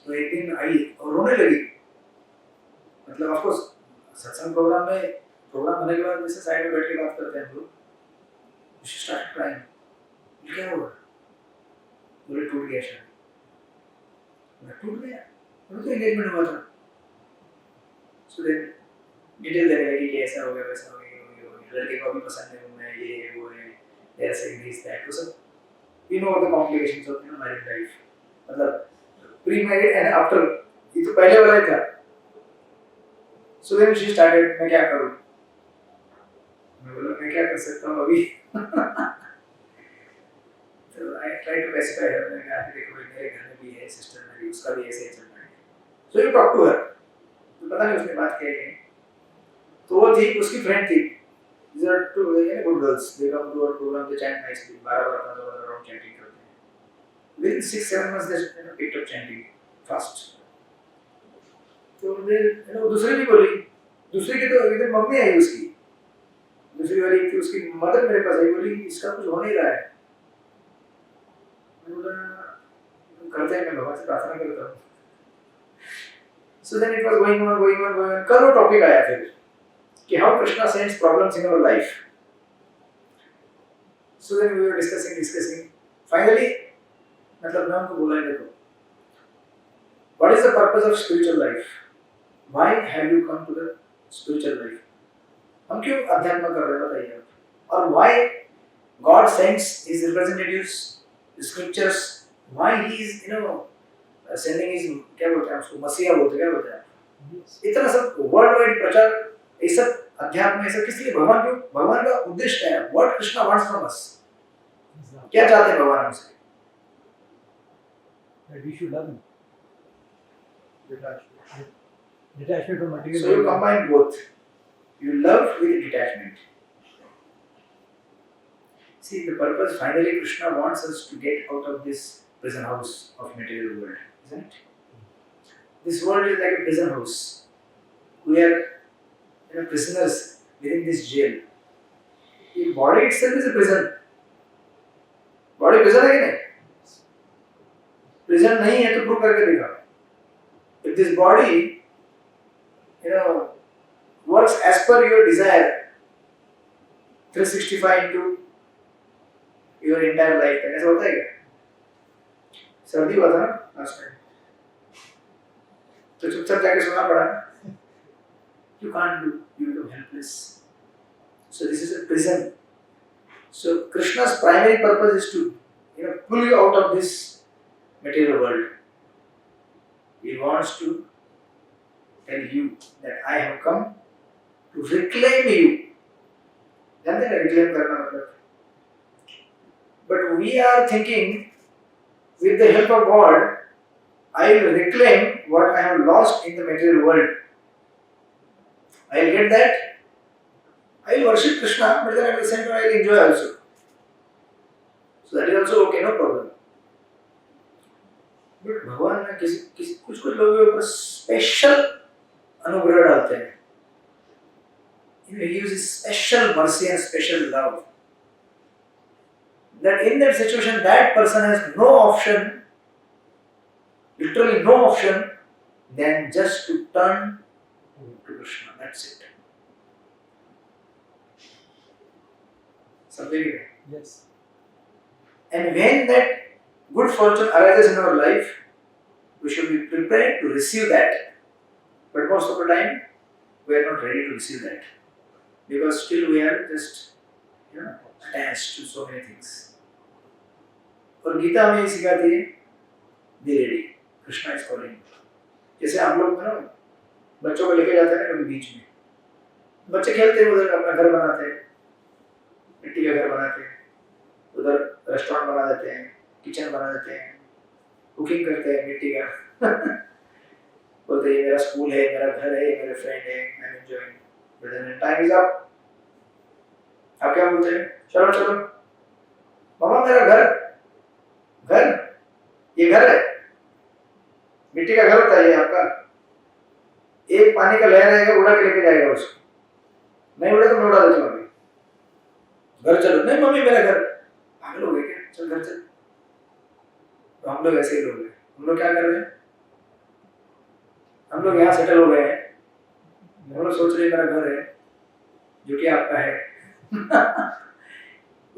तो एक दिन आई और रोने लगी. मतलब ऑफ कोर्स सत्संग प्रोग्राम होने के बाद जैसे साइड में बैठ के बात करते हैं हम लोग. She start crying. क्या हुआ? बोले टूट गया शायद. टूट गया? तो एंगेजमेंट हुआ था. सो देन डिटेल देने लगी कि ऐसा हो गया वैसा हो गया, लड़के को भी पसंद है, मैं ये है वो है, ऐसे दिस दैट. तो सब you know the complications of married life. मतलब प्री मैरिड एंड आफ्टर, ये तो पहले वाला ही था. सो देन शी स्टार्टेड, मैं क्या करूं. मैं बोला मैं क्या कर सकता हूं अभी. तो आई ट्राई टू पेसिफाई हर. मैंने कहा देखो मेरे घर में भी है सिस्टर मेरी, उसका भी ऐसे ही चल रहा है. So you talk to her. तो पता नहीं उसने बात क्या की. तो वो थी उसकी फ्रेंड थी. These are two very good girls. They come to our program, they chant nicely. 12 round chanting करते हैं. Within 6-7 months they picked up chanting fast. तो मुझे दूसरी भी बोली. दूसरी की तो इधर मम्मी आई उसकी. दूसरी वाली थी उसकी मदर मेरे पास आई, बोली इसका कुछ हो नहीं रहा है. मैंने बोला करते हैं, मैं भगवान से प्रार्थना करता हूँ. So then it was going on. कल वो टॉपिक आया फिर कि how Krishna sends problems in our life. So then we were discussing. Finally, मतलब मैं उनको बोला देखो, what is the purpose of spiritual life? Why have you come to the spiritual life? हम क्यों अध्यात्म कर रहे हैं बताइए आप. और why God sends His representatives, the scriptures? Why He is sending is क्या बोलते हैं उसको, मसीहा बोलते हैं, क्या बोलते हैं, Yes. इतना सब वर्ल्ड वाइड प्रचार, ये सब अध्यात्म में सब किस लिए, भगवान क्यों, भगवान का उद्देश्य क्या है, what Krishna wants from us, Exactly. क्या चाहते हैं भगवान हमसे? That we should love him. Detachment. Detachment from material So you world. combine both. You love with detachment. See, the purpose finally Krishna wants us to get out of this prison house of material world, isn't it? This world is like a prison house. We are prisoners within this jail. The body itself is a prison. Body prison है कि नहीं? Prison नहीं है तो prove करके दिखा. If this body, works as per your desire, 365 into your entire life, ऐसा होता है क्या? सर्दी हुआ था ना लास्ट टाइम, तो चुपचाप जाके सोना पड़ा. You can't do, you become helpless. So this is a prison. So Krishna's primary purpose is to pull you out of this material world. He wants to tell you that I have come to reclaim you. जानते हैं reclaim करना मतलब? But we are thinking, with the help of God, I will reclaim what I have lost in the material world. I will get that. I will worship Krishna, but then at the same time I will enjoy also. So that is also okay, no problem. But भगवान ने कुछ लोगों के ऊपर special अनुग्रह डालते हैं. He uses special mercy and special love. That in that situation, that person has no option, literally no option, than just to turn to Krishna. That's it. Something. Yes. And when that good fortune arises in our life, we should be prepared to receive that. But most of the time, we are not ready to receive that. Because still we are just attached to so many things. और गीता में ये सिखाती है, be ready. Krishna is calling. जैसे हम लोग बच्चों को लेके जाते हैं कभी बीच में, बच्चे खेलते हैं, उधर अपना घर बनाते हैं, मिट्टी का घर बनाते हैं, उधर रेस्टोरेंट बना देते हैं, किचन बना देते हैं, कुकिंग करते हैं मिट्टी का. बोलते हैं मेरा स्कूल है, मेरा घर है, मेरे फ्रेंड है, I am enjoying. But then time is up. आप क्या बोलते हैं? चलो चलो मामा, मेरा घर ये घर है, मिट्टी का घर होता है ये आपका. एक पानी का लहर आएगा, उड़ा के लेके जाएगा उसको, नहीं उड़े तो मैं उड़ा देता हूँ. घर चलो, नहीं मम्मी मेरा घर. पागल हो गए क्या? चल घर चल. तो हम लोग ऐसे ही लोग हैं. हम लोग क्या कर रहे हैं? हम लोग यहाँ सेटल हो गए हैं, हम लोग सोच रहे हैं मेरा घर है, जो कि आपका है.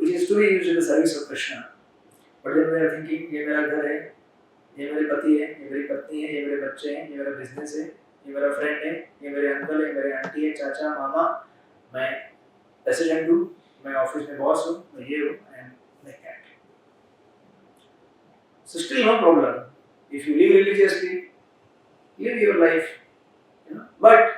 which is to be used in the service of Krishna. But then we are thinking, ये मेरा घर है, ये मेरे पति है, ये मेरी पत्नी है, ये मेरे बच्चे हैं, ये मेरा बिजनेस है, ये मेरा फ्रेंड है, ये मेरे अंकल है, मेरे आंटी है, चाचा, मामा, मैं प्रेसिडेंट हूँ, मैं ऑफिस में बॉस हूँ, मैं ये हूँ, and like that. So still no problem. If you live religiously, live your life. But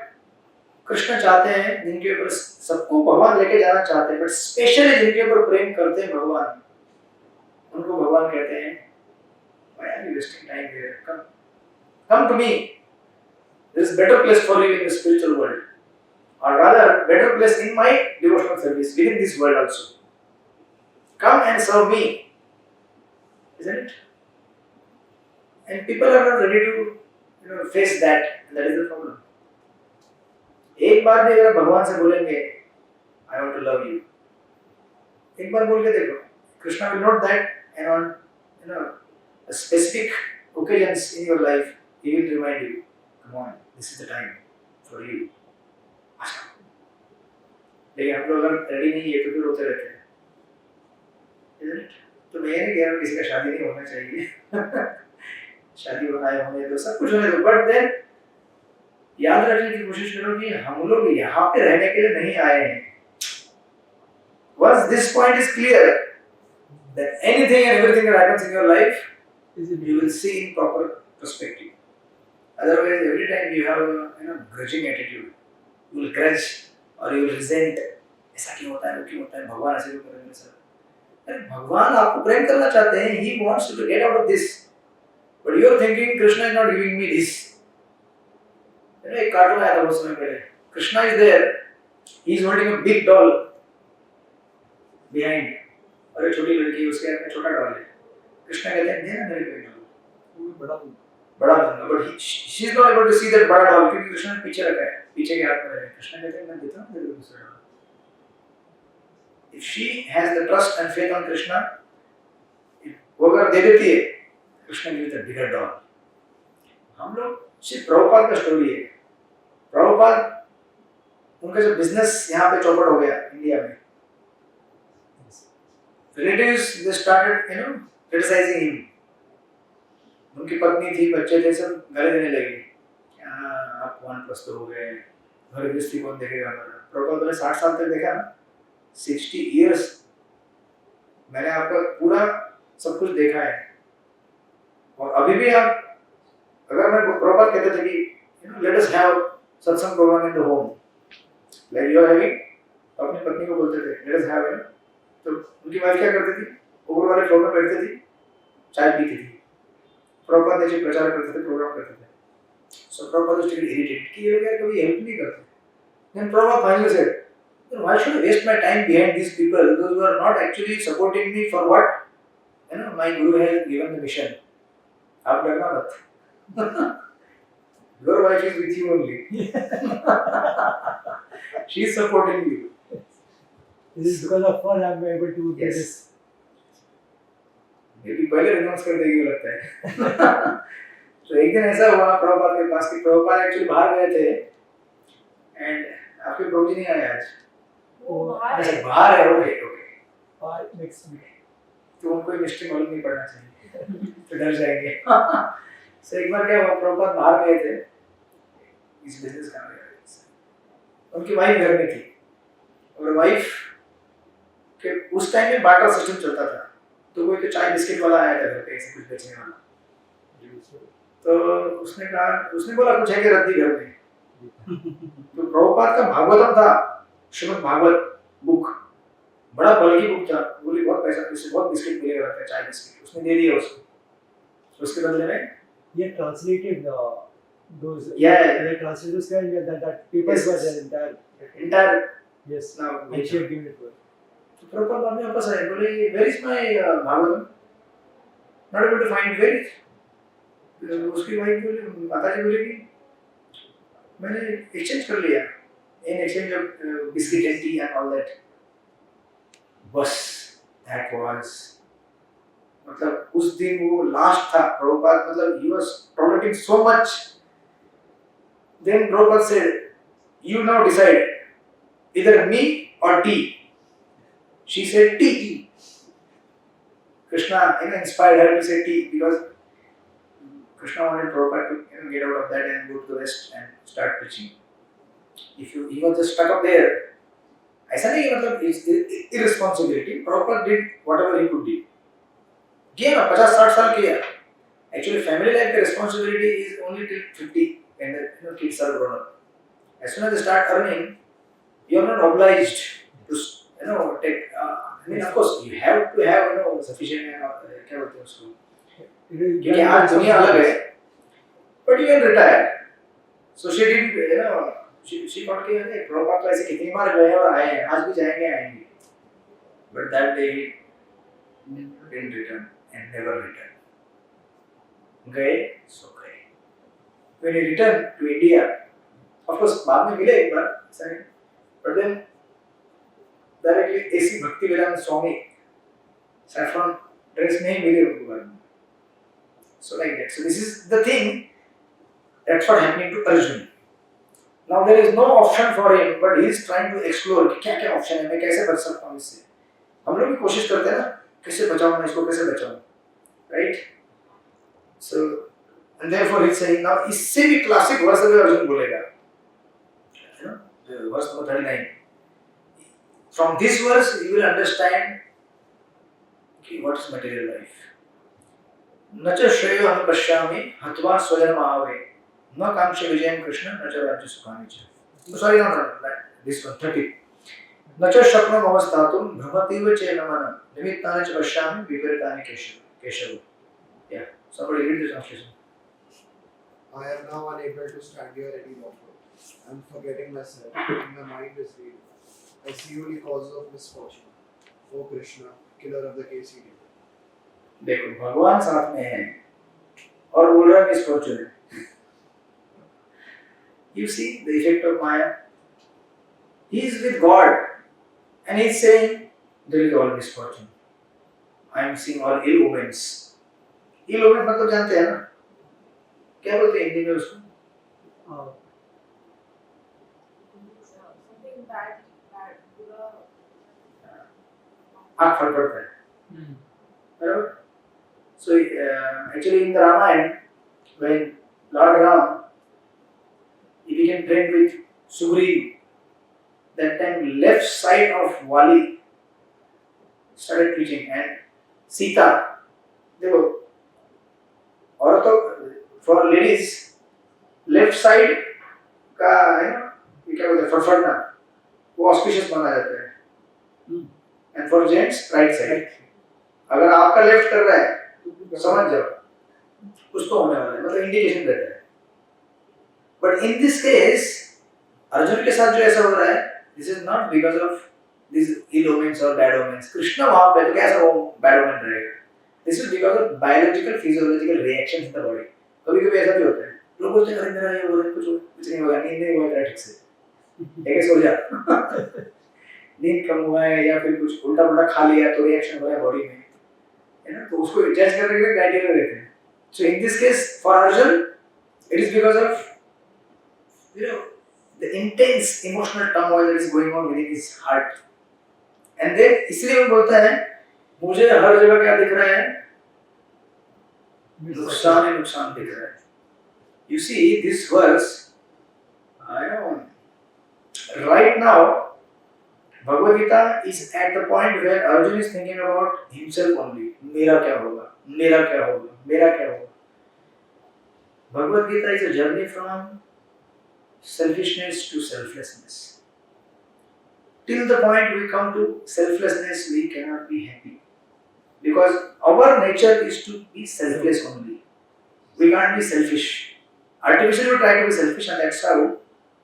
Krishna चाहते हैं, जिनके ऊपर सबको भगवान लेके जाना चाहते हैं, बट स्पेशली जिनके ऊपर प्रेम करते हैं भगवान, उनको भगवान कहते हैं, why are you wasting time here? Come to me. There is better place for you in the spiritual world, or rather, better place in my devotional service within this world also. Come and serve me, isn't it? And people are not ready to face that, and that is the problem. एक बार भी अगर भगवान से बोलेंगे I want to love you, एक बार बोल के देखो, Krishna will note that, and on a specific occasions in your life, he will remind you, come on, this is the time for you. लेकिन हम लोग अगर रेडी नहीं है तो फिर रोते रहते हैं, isn't it? तो मैं ये नहीं कह रहा किसी का शादी नहीं होना चाहिए. शादी होने दो, सब कुछ होने दो, बट देन याद रखने की कोशिश करो कि हम लोग यहाँ पे रहने के लिए नहीं आए हैं. Once this point is clear, then anything and everything that happens in your life, you will see in proper perspective. Otherwise, every time you have a grudging attitude, you will grudge or you will resent. ऐसा क्यों होता है वो क्यों होता है भगवान ऐसे क्यों कर रहे हैं मेरे साथ अरे भगवान आपको प्रेम करना चाहते हैं he wants you to get out of this but you are thinking Krishna is not giving me this एक कार्टून आया था बहुत समय पहले Krishna is there he is holding a big doll behind और एक छोटी लड़की उसके हाथ में छोटा डॉल है कृष्णा कहते हैं दे ना मेरे को वो भी बड़ा दूंगा but she is not able to see that बड़ा डॉल क्योंकि कृष्णा ने पीछे रखा है पीछे के हाथ में है कृष्णा कहते हैं मैं देता हूँ मेरे को दूसरा doll if she has the trust and faith on Krishna वो अगर दे देती है Krishna gives the bigger doll हम लोग सिर्फ प्रभुपाद का स्टोरी है प्रभुपाद उनका जो बिजनेस यहाँ पे चौपट हो गया इंडिया में relatives they started criticizing him उनकी पत्नी थी बच्चे थे सब गाली देने लगे आप वानप्रस्थ हो गए घर गृहस्थी कौन देखेगा हमारा प्रभुपाद ने 60 साल तक देखा ना 60 years मैंने आपका पूरा सब कुछ देखा है और अभी भी आप अगर मैं प्रभुपाद कहते थे कि let us have satsang program in the home like you are having अपनी पत्नी को बोलते थे लेट अस हैव तो उनकी वाइफ क्या करती थी ऊपर वाले फ्लोर में बैठती थी चाय पीती थी प्रभुपाद ऐसे प्रचार करते थे प्रोग्राम करते थे सो प्रभुपाद was getting irritated कि ये लोग यार कभी हेल्प नहीं करते then Prabhupada finally said why should I waste my time behind these people those who are not actually supporting me for what my guru has given the mission आप डरना मत your wife is with you only she is supporting you This is because of her I'm able to do Yes. this. ये भी पहले renounce कर देगी लगता है तो एक दिन ऐसा हुआ प्रभुपाद के पास कि प्रभुपाद एक्चुअली बाहर गए थे एंड आपके प्रभु जी नहीं आए आज वो बाहर अच्छा है बाहर है okay okay Or next week. तो उनको मिस्ट्री मालूम नहीं पड़ना चाहिए तो डर जाएंगे सो एक बार क्या हुआ प्रभुपाद बाहर गए थे इस बिजनेस का उनकी वाइफ घर में थी और वाइफ के उस टाइम में बार्टर सिस्टम चलता था तो कोई तो चाय बिस्किट वाला आया था घर पे ऐसे कुछ बेचने वाला तो उसने बोला कुछ है कि रद्दी घर में तो प्रभुपाद का भागवतम था श्रीमद् भागवत बुक बड़ा बल्कि बुक था बोली बहुत पैसा उससे बहुत बिस्किट मिलेगा रहता है चाय बिस्किट उसने दे दिया उसको उसके बदले में He had translated those. Yeah. He had translated those kind that papers Yes. were there entire Yes. now And she had given it to her. तो प्रभुपाद बाद में वापस आए बोले where is my Bhagavatam not able to find where is उसकी wife बोली माताजी बोली कि मैंने एक्सचेंज कर लिया in exchange of biscuit and tea and all that बस दैट वाज मतलब उस दिन वो लास्ट था प्रभुपाद मतलब ही was tolerating so much then Prabhupada said you now decide either me or tea she said tea Krishna inspired her to say tea because Krishna wanted Prabhupada to get out of that and go to the west and start preaching if he was just stuck up there ऐसा नहीं मतलब irresponsibility Prabhupada did whatever he could do किया ना 50-60 साल किया actually family life का responsibility is only till 50 and the kids are grown up as soon as they start earning you are not obliged to take I mean of course you have to have sufficient क्या बोलते हैं उसको क्योंकि आज दुनिया अलग है but you can retire so she didn't she thought कि अरे प्रभुपाद तो ऐसे कितनी बार गए और आए हैं आज भी आएंगे but that day he didn't return and never returned गए so गए when he returned to India of course बाद में मिले एक बार सही but then directly AC Bhakti Vedanta Swami saffron dress में ही मिले उनको बाद में so like that so this is the thing that's what happening to Arjun now there is no option for him but he is trying to explore कि क्या क्या option है मैं कैसे बच सकता हूँ इससे हम लोग भी कोशिश करते हैं ना कैसे बचाऊँ मैं इसको कैसे बचाऊँ right so and therefore he's saying now इससे भी classic verse में अर्जुन बोलेगा verse number 39 from this verse you will understand what is material life न च श्रेयो अनुपश्यामि हत्वा स्वयं महावे न कांक्षे विजयं कृष्ण न च राज्य सुखानि च. Sorry, no, this one 30. न च शक्नोमि अवस्थातुं भ्रमतीव चेन मन निमित्तानि च पश्यामि विपरीतानि Keshav. Yeah, somebody read the translation. I am now unable to stand here any longer. I am forgetting myself, and my mind is reeling. I see only causes of misfortune. O Krishna, killer of the KCD. देखो भगवान साथ में है और बोल रहा है misfortune है. You see the effect of Maya. He is with God and he is saying there is all misfortune. I am seeing all ill omens. Ill omens मतलब जानते हैं ना? क्या बोलते हैं हिंदी में उसको? Something bad, बुरा. आँख फड़फड़ता है. बराबर? So actually in the Ramayana, when Lord Ram he became friend with Sugriv, that time left side of Vali started twitching and Sita, देखो औरतों for ladies left side का है ना ये क्या बोलते हैं फड़फड़ना वो auspicious माना जाता है and for gents right side. अगर आपका लेफ्ट कर रहा है समझ जाओ कुछ तो होने वाला है मतलब इंडिकेशन देता है. But in this case Arjuna के साथ जो ऐसा हो रहा है this is not because of this ill omens और बैड ओमेंस. कृष्ण वहां पे तो कैसा वो बैड ओमेन रहेगा. This is because of biological physiological reactions in the body. कभी कभी ऐसा भी होता है लोग बोलते हैं अरे मेरा ये हो रहा है कुछ नहीं होगा नींद नहीं हुआ ठीक से ठीक है सो जा. नींद कम हुआ है या फिर कुछ उल्टा पुल्टा खा लिया तो रिएक्शन हो रहा है बॉडी में है ना. तो उसको जज करने के लिए क्राइटेरिया देते हैं. So in this case for Arjun it is because of the intense emotional turmoil that is going on within his heart. And then इसलिए वो बोलता है मुझे हर जगह क्या दिख रहा है नुकसान ही नुकसान दिख रहा है. You see this verse I know right now Bhagavad Gita is at the point where Arjuna is thinking about himself only. मेरा क्या होगा मेरा क्या होगा मेरा क्या होगा. Bhagavad Gita is a journey from selfishness to selflessness. Till the point we come to selflessness, we cannot be happy. Because our nature is to be selfless only. We can't be selfish. Artificially we try to be selfish and that's how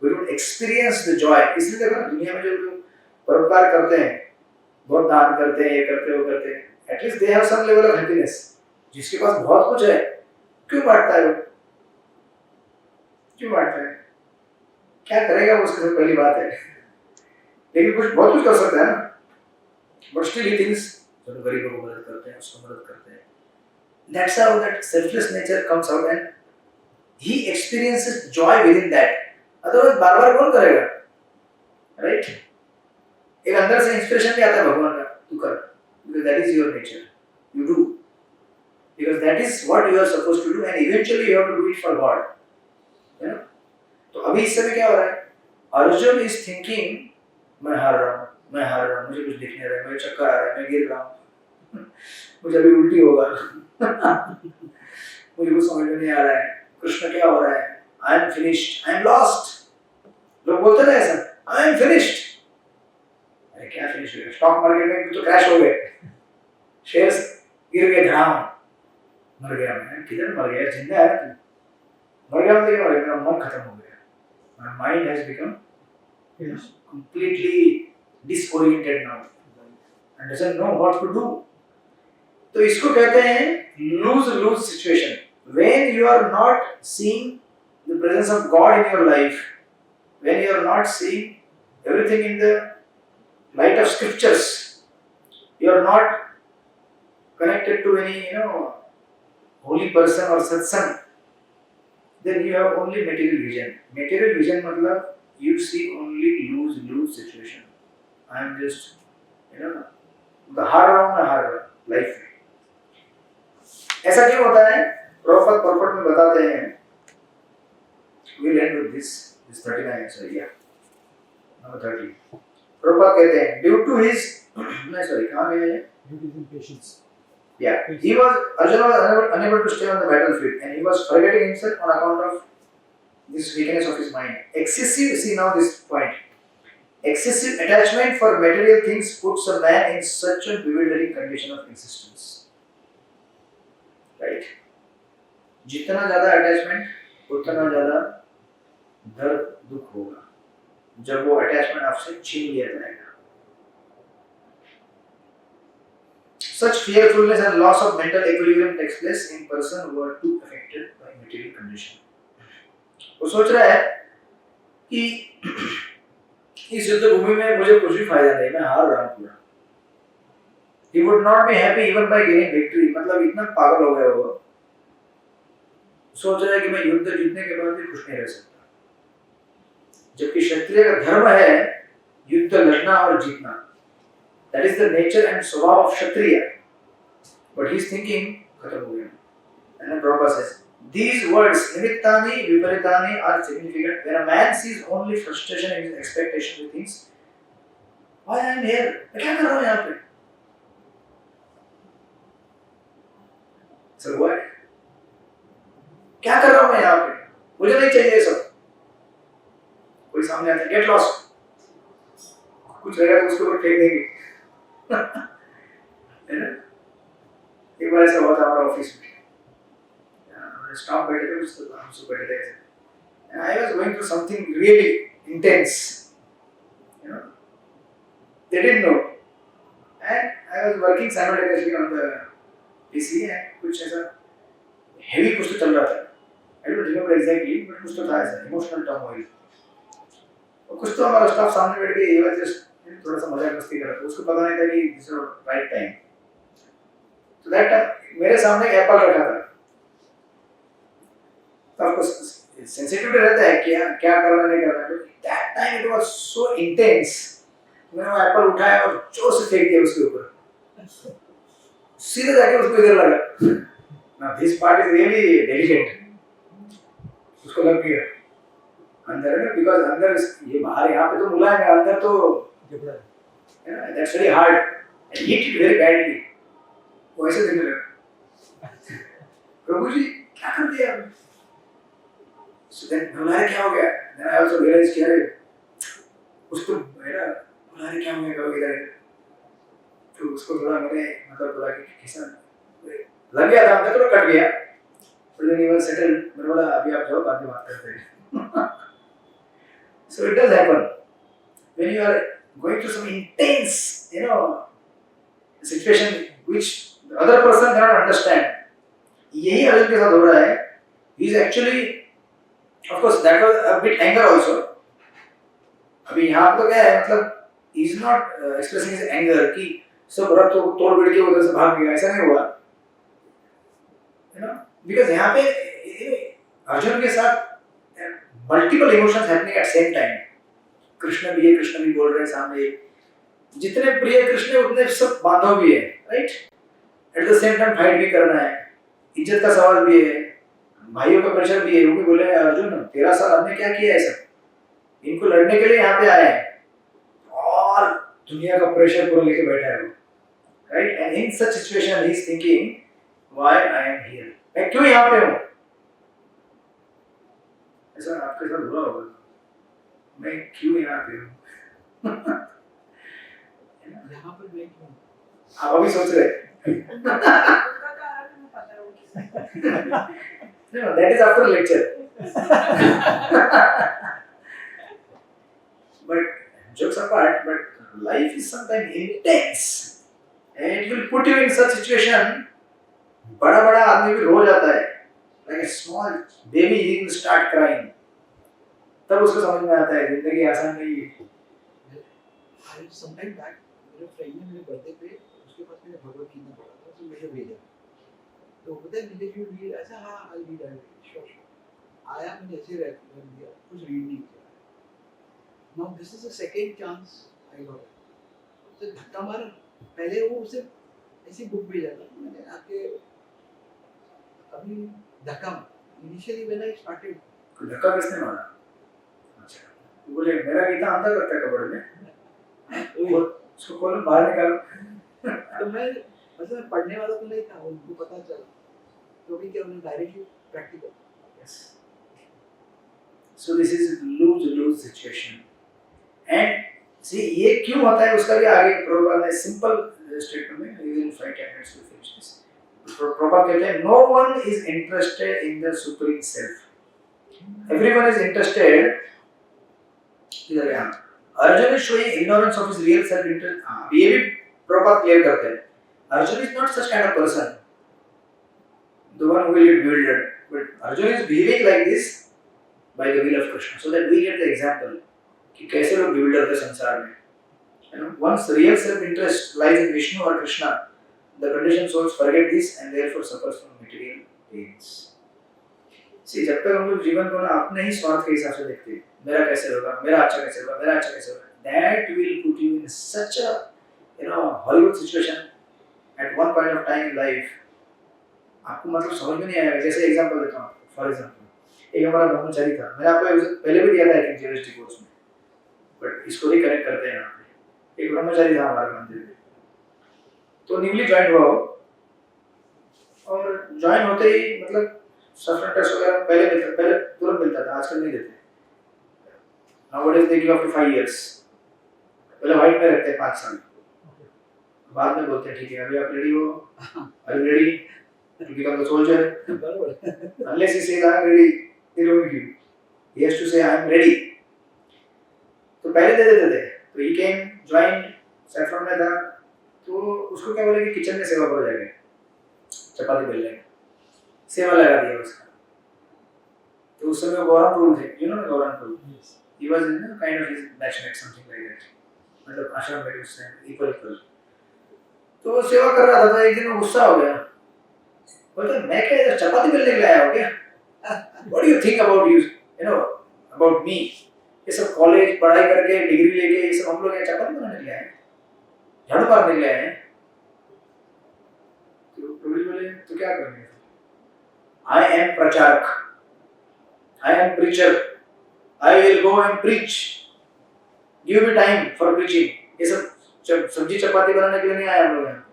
we don't experience the joy. इसलिए देखो ना दुनिया में जो लोग परोपकार करते हैं, बहुत दान करते हैं, ये करते हैं, वो करते हैं, at least they have some level of happiness. जिसके पास बहुत कुछ है, क्यों बांटता है वो? क्यों बांटता है? क्या करेगा वो उसके साथ पहली बात है. लेकिन कुछ बहुत कुछ कर सकता है ना. बट स्टिल ही थिंक्स चलो गरीबों को मदद करते हैं उसको मदद करते हैं. That's how that selfless nature comes out and he experiences joy within that. Otherwise बार बार कौन करेगा, right? एक अंदर से इंस्पिरेशन भी आता है भगवान का तू कर because that is your nature. You do because that is what you are supposed to do and eventually you have to do it for God. You know? तो अभी इस समय क्या हो रहा है? अर्जुन इज थिंकिंग मैं हार रहा हूँ मुझे कुछ दिख नहीं रहा है मुझे चक्कर आ रहा है मैं गिर रहा हूँ मुझे अभी उल्टी होगा मुझे कुछ समझ में नहीं आ रहा है. कृष्ण क्या हो रहा है? I M finished I am lost. लोग बोलते ना ऐसा आई एम फिनिश्ड. अरे क्या फिनिश हो गया? स्टॉक मार्केट में तो क्रैश हो गए शेयर्स गिर गए धड़ाम. मर गया मैं. किधर मर गया? जिंदा है तू. मर गया मतलब क्या? मेरा मन खत्म हो गया. My mind has become completely disoriented now and doesn't know what to do. तो इसको कहते हैं lose-lose situation. When you are not seeing the presence of God in your life, when you are not seeing everything in the light of scriptures, you are not connected to any holy person or satsang, then you have only material vision. Material vision मतलब you see only lose situation. I am just हार रहा हूँ life में. ऐसा क्यों होता है? Profit profit में बताते हैं. We'll end with this 39 sorry yeah number 30. Profit कहते हैं due to his नहीं sorry कहाँ गया ये? Due to his impatience. Yeah, Arjuna was unable to stay on the battlefield and he was forgetting himself on account of this weakness of his mind. Excessive, see now this point. Excessive attachment for material things puts a man in such a bewildering condition of existence. Right? जितना ज़्यादा attachment उतना ज़्यादा दर्द दुख होगा जब वो attachment आपसे छीन लिया जाएगा. Such fearfulness and loss of mental equilibrium takes place in person who are too affected by material condition. वो सोच रहा है कि इस युद्ध भूमि में मुझे कुछ भी फायदा नहीं, मैं हार रहा हूँ पूरा. He would not be happy even by gaining victory. मतलब इतना पागल हो गया वो. सोच रहा है कि मैं युद्ध जीतने के बाद भी खुश नहीं रह सकता. जबकि क्षत्रिय का धर्म है युद्ध लड़ना और जीतना. That is the nature and स्वभाव of Kshatriya. But he is thinking खत्म हो गया. And then Prabhupada says, these words nimittani viparitani are significant. When a man sees only frustration in his expectation, he thinks, why I am here? मैं क्या कर रहा हूँ यहाँ पे? So what? क्या कर रहा हूँ मैं यहाँ पे? मुझे नहीं चाहिए ये सब. कोई सामने आता है, get lost. कुछ रहेगा तो उसके ऊपर फेंक देंगे. है ना? एक बार ऐसा हुआ था हमारे ऑफिस में. स्टाफ बैठे थे, हम सब बैठे थे. And I was going through something really intense. You know, they didn't know. And I was working simultaneously on the PC and कुछ ऐसा heavy कुछ तो चल रहा था. I don't remember exactly, but कुछ तो था ऐसा emotional turmoil. और कुछ तो हमारा स्टाफ सामने बैठ के ये बात जस्ट थोड़ा सा मजाक मस्ती कर रहा था. उसको पता नहीं था कि this is right time. So that time मेरे सामने एक एप्पल रखा था. तो आपको सेंसिटिविटी रहता है क्या क्या करना नहीं करना. That time it was so intense. मैंने वो एप्पल उठाया और जोर से फेंक दिया उसके ऊपर. सीधे जाके उसको इधर लगा. Now this part is really delicate. उसको लग गया अंदर है, because अंदर ये बाहर यहाँ पे तो मुलायम है, अंदर तो जबड़ा है. That's very hard and hit it very badly. वो ऐसे दिखने लगा. प्रभु जी क्या कर दिया? So then बुलाया क्या हो गया? Then I also realized क्या है उसको मेरा बुलाया क्या हो गया कब इधर. तो उसको थोड़ा मैंने मतलब बुला के खींचा, लग गया था अंदर तो कट गया. फिर then he was settled. मैंने बोला अभी आप जाओ बाद में बात करते हैं. So it does happen when you are going through some intense, situation which the other person cannot understand. यही अर्जुन के साथ हो रहा है. He is actually, of course, that was a bit anger also. अभी यहाँ तो क्या है मतलब he is not expressing his anger कि सब रथ तो तोड़ बिड़ के उधर से भाग गया, ऐसा नहीं हुआ. Because यहाँ पे अर्जुन के साथ multiple emotions happening at same time. Krishna भी बोल रहे हैं सामने. जितने प्रिय कृष्ण है उतने सब बांधव भी है, right? At the same time fight भी करना है, इज्जत का सवाल भी है, भाइयों का प्रेशर भी है. वो भी बोले अर्जुन 13 साल हमने क्या किया है सब, इनको लड़ने के लिए यहाँ पे आए हैं और दुनिया का प्रेशर पूरा लेके बैठा है वो, right? And in such situation he is thinking, why I am here? मैं क्यों यहाँ पे हूँ? ऐसा आपके साथ हुआ होगा, मैं क्यों यहाँ पे हूँ? यहाँ पर मैं क्यों? आप अभी सोच रहे हैं. No, that is after lecture. But jokes apart, but life is sometimes intense and it will put you in such situation. बड़ा बड़ा आदमी भी रो जाता है, like a small baby he will start crying. तब उसको समझ में आता है जिंदगी आसान नहीं है. Sometime back मेरे फ्रेंड ने मेरे बर्थडे पे उसके पास मैंने भगवत गीता पढ़ा था, तो मुझे भेजा. तो बोलते हैं मुझे रीड ऐसा. हाँ आई रीड श्योर आया, मैंने ऐसे रख दिया, कुछ रीड नहीं किया. Now this is the second chance I got. तो धक्का मारा. पहले वो उसे ऐसी बुक भेजा था, मैंने आके अभी धक्का मारा. Initially when I started. धक्का किसने मारा? अच्छा, बोले मेरा गीता अंदर करता है कबड़ में, उसको खोलो बाहर निकालो. तो मैं मतलब पढ़ने वाला तो नहीं था, उनको पता चला तो भी क्या उन्होंने directly practical. Yes. So this is lose-lose situation. And see ये क्यों होता है उसका भी आगे प्रॉब्लम है, सिंपल स्टेटमेंट में you will find candidates will finish this. Proper कहते हैं no one is interested in the supreme self. Everyone is interested. इधर यहाँ Arjun is showing ignorance of his real self interest. हाँ ये भी proper clear करते हैं. Arjun is not such kind of person. The one who will get bewildered. But Arjun is behaving like this by the will of Krishna, so that we get the example कि कैसे लोग bewildered थे संसार में. You know, once real self-interest lies in Vishnu or Krishna, the conditioned souls forget this and therefore suffers from material pains. See, जब तक हम लोग जीवन को ना अपने ही स्वार्थ के हिसाब से देखते हैं, मेरा कैसे होगा, मेरा अच्छा कैसे होगा, मेरा अच्छा कैसे होगा, that will put you in such a horrible situation at one point of time in life. आपको मतलब समझ में नहीं आएगा. जैसे एग्जांपल देता हूँ. फॉर एग्जांपल एक हमारा ब्रह्मचारी था, मैंने आपको पहले भी दिया था एक जीएसटी कोर्स में, बट इसको ही कनेक्ट करते हैं यहाँ पे. एक ब्रह्मचारी था हमारे मंदिर में, तो न्यूली ज्वाइन हुआ हो, और ज्वाइन होते ही मतलब सफर टेस्ट वगैरह पहले तुरंत मिलता था, आजकल नहीं देते. Nowadays they give up to 5 years. पहले व्हाइट में रखते हैं 5 साल, बाद में बोलते हैं ठीक है अभी आप रेडी हो, are you ready to become the soldier? Unless he says I am ready, they don't give. He has to say I am ready. तो पहले दे देते थे. तो he came, joined, saffron में था, तो उसको क्या बोले कि किचन में सेवा करो जाके, चपाती बेल लेंगे, सेवा लगा दिया उसका. तो उस समय गौरव प्रभु थे, you know Gaurav Prabhu. He was in kind of his batchmate, something like that. मतलब आश्रम में उस टाइम इक्वल. तो वो सेवा कर रहा था, तो एक दिन वो गुस्सा हो गया. बोलते मैं क्या इधर चपाती बेलने के लिए आया हूँ क्या? What do you think about about me? ये सब कॉलेज पढ़ाई करके डिग्री लेके ये सब हम लोग यहाँ चपाती बनाने के लिए आए हैं, झाड़ू मारने के लिए आए हैं. तो प्रभु बोले तो क्या करेंगे? I am प्रचारक, I am preacher, I will go and preach. Give me time for preaching. ये सब सब्जी चपाती बनाने के लिए नहीं आए हम लोग यहाँ.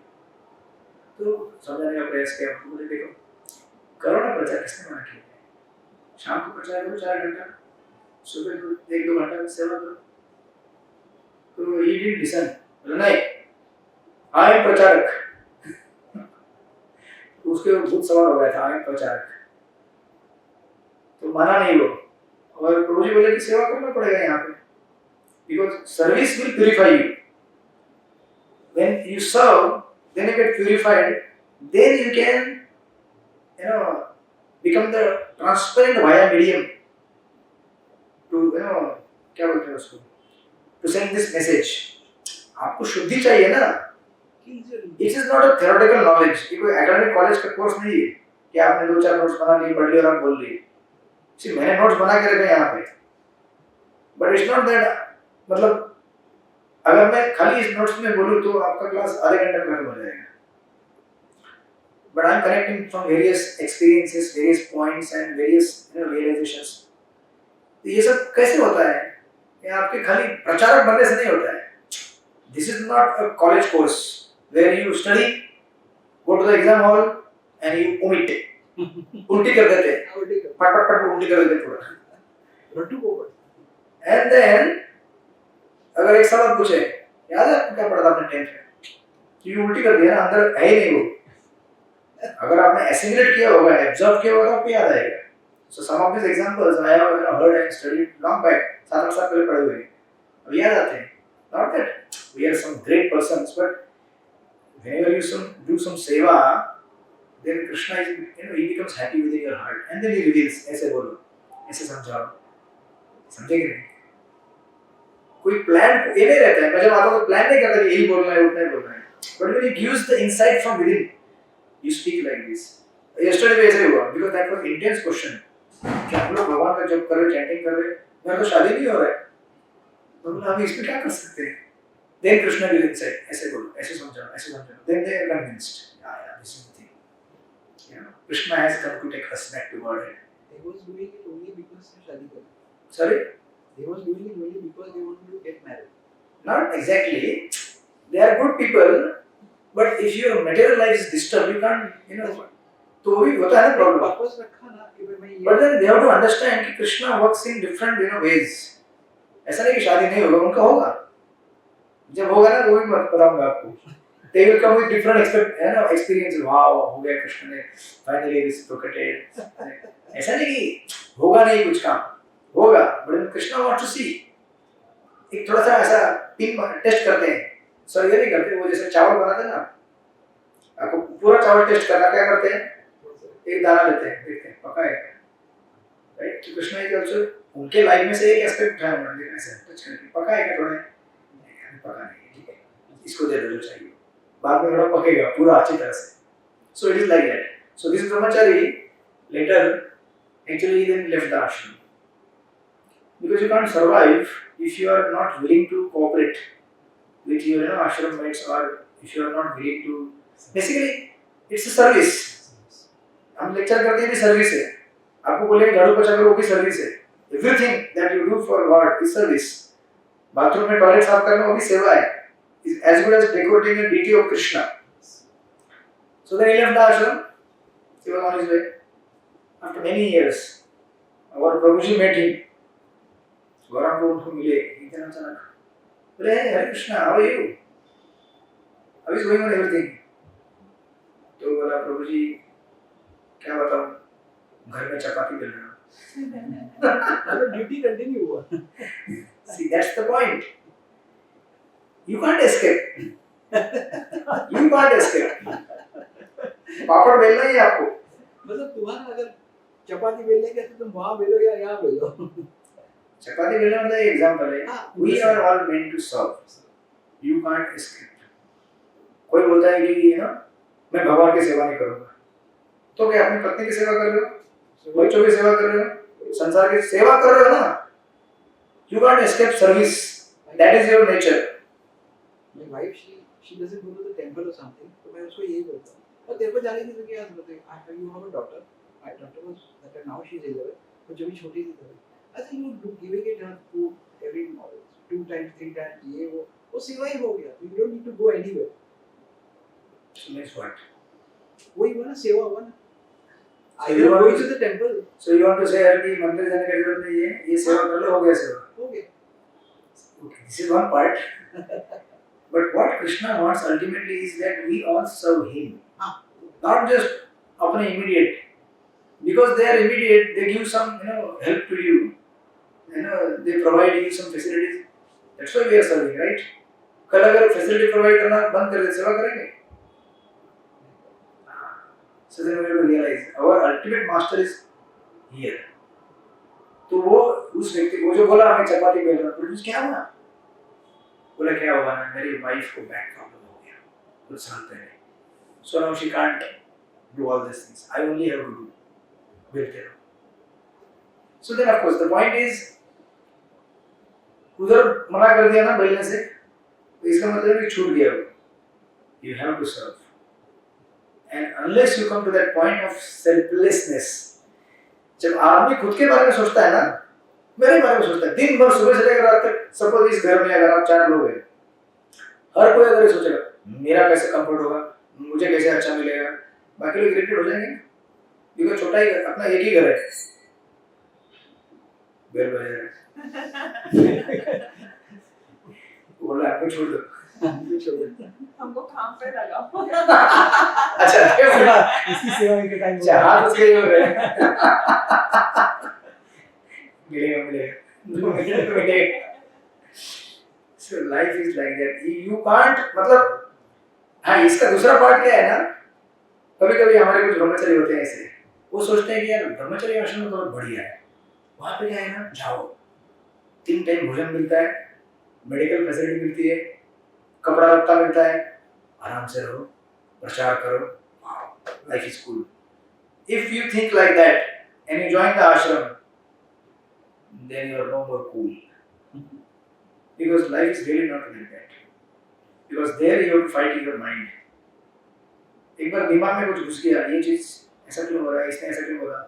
तो समझाने का प्रयास किया. बोले देखो करो ना प्रचार, किसने मना किया? शाम को प्रचार करो 4 घंटा, सुबह 1-2 घंटा सेवा करो. तो he didn't listen. बोले नहीं I am प्रचारक. उसके भूत सवार हो गया था I am प्रचारक. तो माना नहीं वो, और प्रभु जी बोले कि सेवा करना पड़ेगा यहाँ पे, because service will purify you. When you serve, then you get purified, then you can become the transparent via medium to क्या बोलते हैं उसको, to send this message. आपको शुद्धि चाहिए ना. It is not a theoretical knowledge. ये कोई academic college का कोर्स नहीं है कि आपने 2-4 नोट्स बना लिए, पढ़ लिए और आप बोल लिए. सिर्फ मैंने नोट्स बना के रखे यहाँ पे, but it's not that मतलब अगर मैं खाली इस नोट्स में बोलूँ तो आपका क्लास आधे घंटे में खत्म हो जाएगा. But I am connecting from various experiences, various points and various realizations. तो ये सब कैसे होता है? ये आपके खाली प्रचारक बनने से नहीं होता है. This is not a college course where you study, go to the exam hall and you omit. उल्टी कर देते हैं. पट उल्टी कर देते हैं पूरा. And then अगर एक सवाल पूछे, याद है आपको क्या पढ़ा था आपने 10th में? ये उल्टी कर दिया ना, अंदर है ही नहीं वो. अगर आपने एसिमिलेट किया होगा, एब्जॉर्ब किया होगा, आपको याद आएगा. So some of these examples I have heard and studied long back, 7-8 साल पहले पढ़े हुए हैं, अब याद आते हैं. Not that we are some great persons, but whenever you do some seva, then Krishna is, he becomes happy within your heart, and then he reveals, ऐसे बोलो, ऐसे समझाओ, समझेंगे नहीं. कोई प्लान ये नहीं रहता है. मैं जब आता हूँ तो प्लान नहीं करता कि यही बोलना है, उतना ही बोलना है. But when he gives the insight from within, you speak like this. Yesterday भी ऐसे ही हुआ, because that was intense question. कि हम लोग भगवान का जप कर रहे, चैंटिंग कर रहे, मेरा तो शादी नहीं हो रहा है, तो हम इसमें क्या कर सकते हैं? Then Krishna will insight, ऐसे बोलो, ऐसे समझाओ, ऐसे समझाओ. Then they are convinced. Yeah, this is the thing. Krishna has come to take us back to Godhead. They was doing it only because they शादी कर. Sorry? They was doing it only because they wanted to get married. Not exactly. They are good people, But if your material life is disturbed, you can't, तो वो भी होता है ना problem. Purpose रखा ना कि भाई मैं ये But then they have to understand कि Krishna works in different ways. ऐसा नहीं कि शादी नहीं होगा, उनका होगा. जब होगा ना वो भी मैं बताऊंगा आपको. They will come with different experiences. Wow, हो गया कृष्ण ने finally reciprocated. ऐसा नहीं कि होगा नहीं कुछ काम, होगा. But then Krishna wants to see. एक थोड़ा सा ऐसा पिन टेस्ट करते हैं. सर ये नहीं करते, वो जैसे चावल बनाते हैं ना, आपको पूरा चावल टेस्ट करना, क्या करते हैं? एक दाना लेते हैं, देखते हैं पका है, राइट? तो कृष्णा इज आल्सो उनके लाइफ में से एक एस्पेक्ट है, उन्होंने ऐसे टच करके पका है क्या थोड़ा, नहीं पका नहीं, ठीक है, इसको दे दो जो चाहिए, बाद में थोड़ा पकेगा पूरा अच्छी तरह से. So it is like that. So this brahmachari later actually then left the ashram because you can't survive if you are not willing to cooperate with your ashram mates, or if you are not willing to, basically it's a service. हम lecture करते हैं भी service है. आपको बोलेंगे झाड़ू पोछा करो, वो भी सर्विस है. Everything that you do for god is service. Bathroom में टॉयलेट साफ करना वो भी सेवा है. Is as good as decorating a deity of Krishna. So then he left the ashram. He was on his way. After many years और Prabhuji met him. Gaurang को उनको मिले इतने अचानक. बोले Hare Krishna, how are you, how is going on everything. तो बोला प्रभुजी क्या बताऊं, घर में चपाती बेल रहा हूं. ड्यूटी कंटिन्यू हुआ. See, that's the point. You can't escape. You can't escape. पापड़ बेलना ही है आपको. मतलब तुम्हारा अगर चपाती बेलने के तो तुम वहां बेलो या यहाँ बेलो. चपाती बेलना मतलब एक एग्जांपल है. We are all meant to serve. You can't escape. कोई बोलता है कि मैं भगवान की सेवा नहीं करूंगा, तो क्या अपनी पत्नी की सेवा कर रहे हो, बच्चों की सेवा कर रहे हो, संसार की सेवा कर रहे हो ना. You can't escape service. That is your nature. My wife, she doesn't go to the temple or something, तो मैं उसको यही बोलता हूँ. और तेरे को जाने की तो क्या जरूरत है? You have a daughter. My daughter was that now she is 11. तो जब भी छोटी थी तभी. अच्छा you do giving it her food every 2 times 3 times ये वो सेवा ही हो गया. You don't need to go anywhere. So next what? वही हुआ ना, सेवा हुआ ना. So Either going to the temple. So you want to say कि मंदिर जाने की जरूरत नहीं है, ये सेवा कर लो, हो गया सेवा. हो गया. Okay, this is one part. But what Krishna wants ultimately is that we all serve him. Not just अपने immediate. Because they are immediate, they give some help to you. They provide you some facilities. That's why we are serving, right? कल अगर facility provide करना बंद कर दे, सेवा करेंगे? So then we have to realize our ultimate master is here. तो वो उस व्यक्ति को जो बोला हमें चपाती बेल रहा, तो क्या हुआ? बोला क्या हुआ ना, मेरी वाइफ को बैक प्रॉब्लम हो गया कुछ साल पहले. So now she can't do all these things. I only have to do. बेलते रहो. So then of course the point is उधर मना कर दिया ना बेलने से, तो इसका मतलब है कि छूट गया वो. You have to serve. And unless you come to that point of selflessness, जब आदमी खुद के बारे में सोचता है ना, मेरे बारे में सोचता है, दिन भर सुबह से लेकर रात तक, सपोज इस घर में अगर आप 4 लोग हैं, हर कोई अगर ये सोचेगा मेरा कैसे कंफर्ट होगा, मुझे कैसे अच्छा मिलेगा, बाकी लोग इरिटेट हो जाएंगे. क्योंकि छोटा ही अपना एक ही घर है. बेल बजा रहा है, बोल रहा है आपको छोड़ दो. हमको काम पे लगाओ. अच्छा इसकी सेवा के टाइम हाथ उसके हो रहे मिलेगा. So life is like that. You can't, मतलब हाँ, इसका दूसरा पार्ट क्या है ना, कभी-कभी हमारे कुछ ब्रह्मचारी होते हैं ऐसे, वो सोचते हैं कि यार ब्रह्मचारी आश्रम में बहुत बढ़िया है, वहाँ पे क्या है ना, जाओ 3 टाइम भोजन मिलता है, मेडिकल फैसिलिटी मिलती है, कपड़ा लत्ता मिलता है, आराम से रहो, प्रचार करो, life is cool. If you think like that and you join the ashram, then you are no more cool. Because life is really not like that. Because there you have to fight in your mind. एक बार दिमाग में कुछ घुस गया, ये चीज ऐसा क्यों हो रहा है, इसने ऐसा क्यों हो रहा,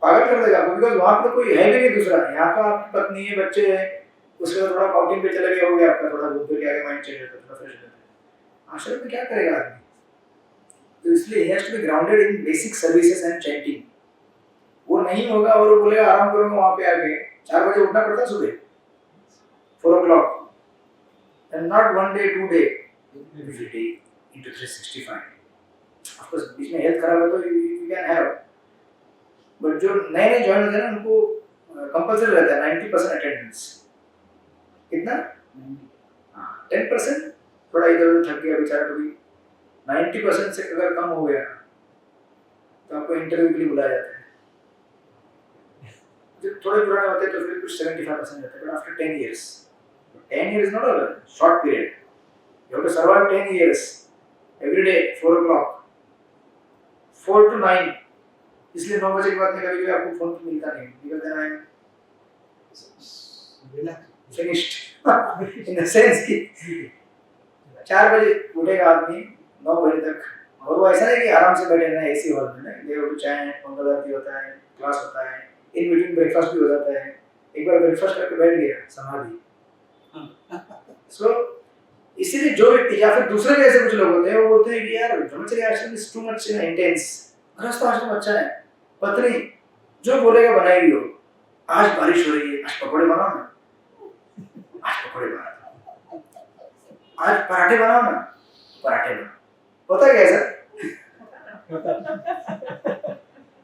पागल कर देगा आपको. बिकॉज वहाँ पे तो कोई है भी नहीं दूसरा. यहाँ तो आपकी पत्नी है, बच्चे हैं, उसके बाद थोड़ा आउटिंग पे चले गए, हो गया आपका, थोड़ा घूम फिर के आगे माइंड चेंज होता है, थोड़ा फ्रेश होता है. आश्रम में क्या करेगा आदमी? तो इसलिए he has to be grounded in basic services and chanting. वो नहीं होगा और वो बोलेगा आराम करूंगा वहाँ पे आके 4 बजे उठना पड़ता है सुबह 4 o'clock and not 1 day 2 day every day into 365. Of course बीच में हेल्थ खराब है तो you can have, but जो नए नए ज्वाइन होते हैं ना उनको कंपल्सरी रहता है 90% अटेंडेंस. कितना? 10% थोड़ा इधर उधर थक गया बेचारा कभी, 90% से अगर कम हो गया तो आपको इंटरव्यू के लिए बुलाया जाता है. जब थोड़े पुराने होते हैं तो फिर कुछ 75% रहता है, but after 10 years, 10 years is not a short period. You have to survive 10 years every day 4 o'clock 4 to 9. इसलिए 9 बजे के बाद में कभी आपको फोन मिलता नहीं, because then I am finished in the sense कि 4 बजे उठेगा आदमी 9 बजे तक, और वो ऐसा नहीं कि आराम से बैठे रहना एसी हॉल में, नहीं, देखो चाय मंगलवार होता है, क्लास होता है, इन बिटवीन ब्रेकफास्ट भी हो जाता है. एक बार ब्रेकफास्ट करके बैठ गया समाधि. सो इसीलिए जो व्यक्ति या फिर दूसरे भी ऐसे कुछ लोग होते हैं वो बोलते हैं कि यार ब्रह्मचर्य आश्रम इज टू मच इंटेंस, गृहस्थ आश्रम अच्छा है, पत्नी जो बोलेगा बनाएगी वो. आज बारिश हो रही है, आज पकौड़े बनाओ ना, आज पकौड़े बनाओ, आज पराठे बनाओ ना, पराठे बनाओ. होता है क्या ऐसा?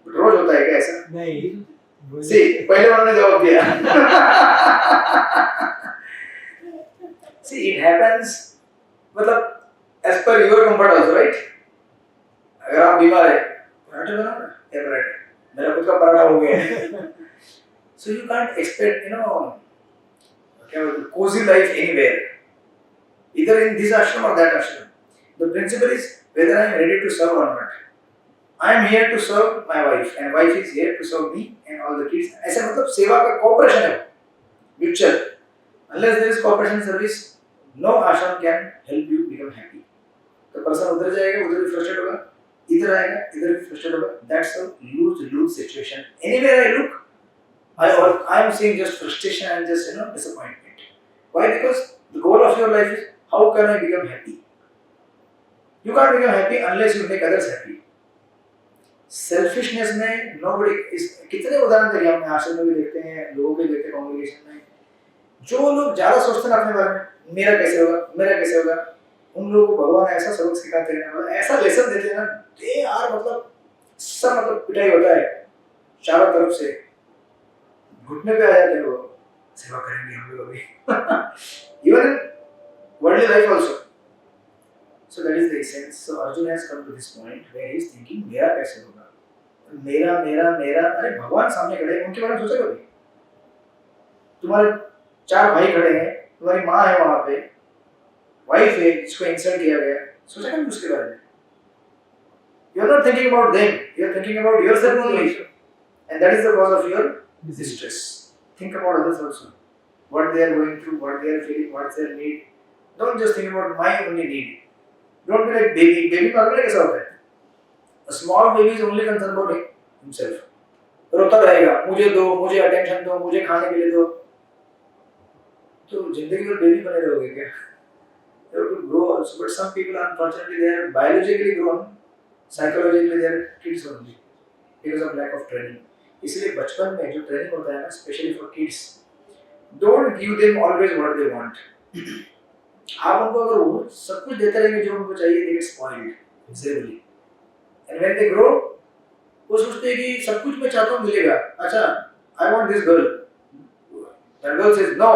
रोज होता है क्या ऐसा? नहीं. सी पहले उन्होंने जवाब दिया. See, it happens, मतलब as per your comfort also, right? अगर आप बीमार है, पराठे बनाओ ना, ये पराठे, मेरा खुद का पराठा हो गया है. So you can't expect, क्या बोलते हैं, cozy life anywhere, either in this ashram or that ashram. The principle is whether I am ready to serve or not. I am here to serve my wife, and wife is here to serve me and all the kids. ऐसा मतलब सेवा का cooperation है, mutual. Unless there is cooperation service, no ashram can help you become happy. तो person उधर जाएगा, उधर भी फ्रस्ट्रेट होगा, इधर आएगा, इधर भी फ्रस्ट्रेट होगा. That's a lose-lose situation. Anywhere I look, I am seeing just frustration and just disappointment. Why? Because the goal of your life is how can I become happy. You can't become happy unless you make others happy. Selfishness में nobody is, कितने उदाहरण देखिए हमने आश्रम में भी देखते हैं, लोगों के देखते हैं कॉन्ग्रेगेशन में, जो लोग ज्यादा सोचते हैं अपने बारे में, मेरा कैसे होगा, मेरा कैसे होगा, उन लोगों को भगवान ऐसा सबक सिखाते हैं, मतलब ऐसा लेसन देते हैं ना, ये यार मतलब सब मतलब पिटाई होता है चारों तरफ से, घुटने पे आ जाते हैं लोग, सेवा करेंगे हम लोग अभी. Even in worldly life also. So that is the essence. So Arjuna has come to this point where he is thinking, मेरा कैसे होगा, मेरा मेरा मेरा. अरे भगवान सामने खड़े हैं, उनके बारे में सोचा कभी? तुम्हारे 4 भाई खड़े हैं, तुम्हारी माँ है वहाँ पे, वाइफ है जिसको इंसल्ट किया गया, सोचा कभी उसके बारे में? You are not thinking about them, you are thinking about yourself only, and that is the cause of your distress. Think about others also, what they are going through, what they are feeling, what's their need. Don't just think about my only need. Don't be like baby. Baby का अगला कैसा होता है? A small baby is only concerned about himself. रोता रहेगा, मुझे दो, मुझे अटेंशन दो, मुझे खाने के लिए दो. तो जिंदगी में बेबी बने रहोगे क्या? You have to grow also, but some people unfortunately they are biologically grown, psychologically they are kids only because of lack of training. इसलिए बचपन में जो ट्रेनिंग होता है ना, especially for kids, don't give them always what they want. आप उनको अगर वो सब कुछ देते रहेंगे जो उनको चाहिए, they get spoiled miserably. And when they grow, वो सोचते हैं कि सब कुछ मैं चाहता हूँ मिलेगा. अच्छा, I want this girl. That girl says no.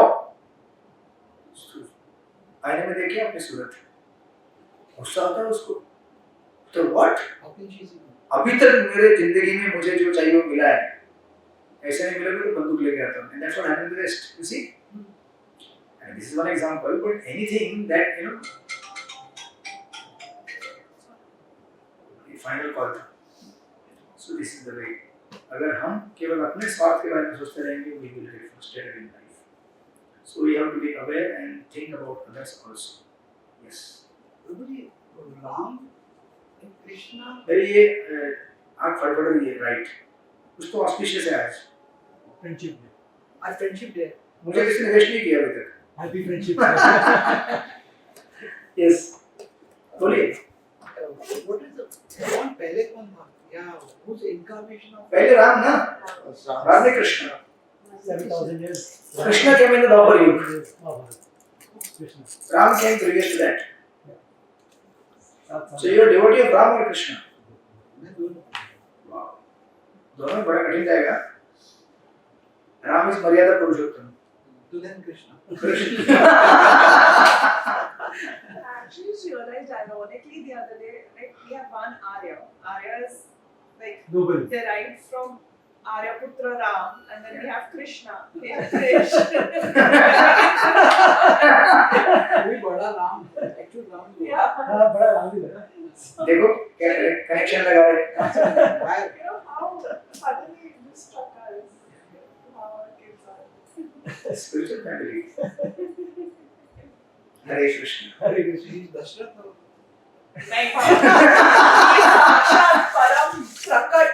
आईने में देखिए अपनी सूरत, गुस्सा आता है उसको. तो what? अभी तक मेरे जिंदगी में मुझे जो चाहिए वो मिला है, ऐसे नहीं मिलेगा तो बंदूक लेके आता हूँ. And that's what happened to the rest. You see? And this is one example, but anything that the final call था. So this is the way. अगर हम केवल अपने स्वार्थ के बारे में सोचते रहेंगे, we will get frustrated in life. So we have to be aware and think about others also. Yes. प्रभु जी, राम कृष्णा. अरे ये आँख फड़फड़ रही है, right? कुछ तो auspicious है आज. Friendship day. आज फ्रेंडशिप डे. मुझे किसी ने विश नहीं किया अभी तक. Happy friendship day. Yes. बोलिए What is the कौन पहले कौन था? Yeah, whose incarnation of पहले राम ना बाद में Krishna 7,000 years. Krishna came in the Dwapar Yuga. Krishna. Ram came previous to that. So 7,000. you are devotee of Ram or Krishna? मैं दोनों Wow. दोनों में बड़ा कठिन जाएगा. Ram is मर्यादा पुरुषोत्तम. तो then Krishna. Krishna I actually realized ironically the other day, like we have one Arya. Arya is like Noble. derived from Aryaputra Ram, and then we have Krishna. Krish. कोई बड़ा Ram actual Ram नहीं है। Yeah. हाँ, बड़ा आदमी है ना. देखो क्या कनेक्शन लगा रहे Why? You know how suddenly this struck us. How our kids are. Spiritual family Hare Krishna Hare Krishna. He is Dashrath or नहीं साक्षात परम प्रकट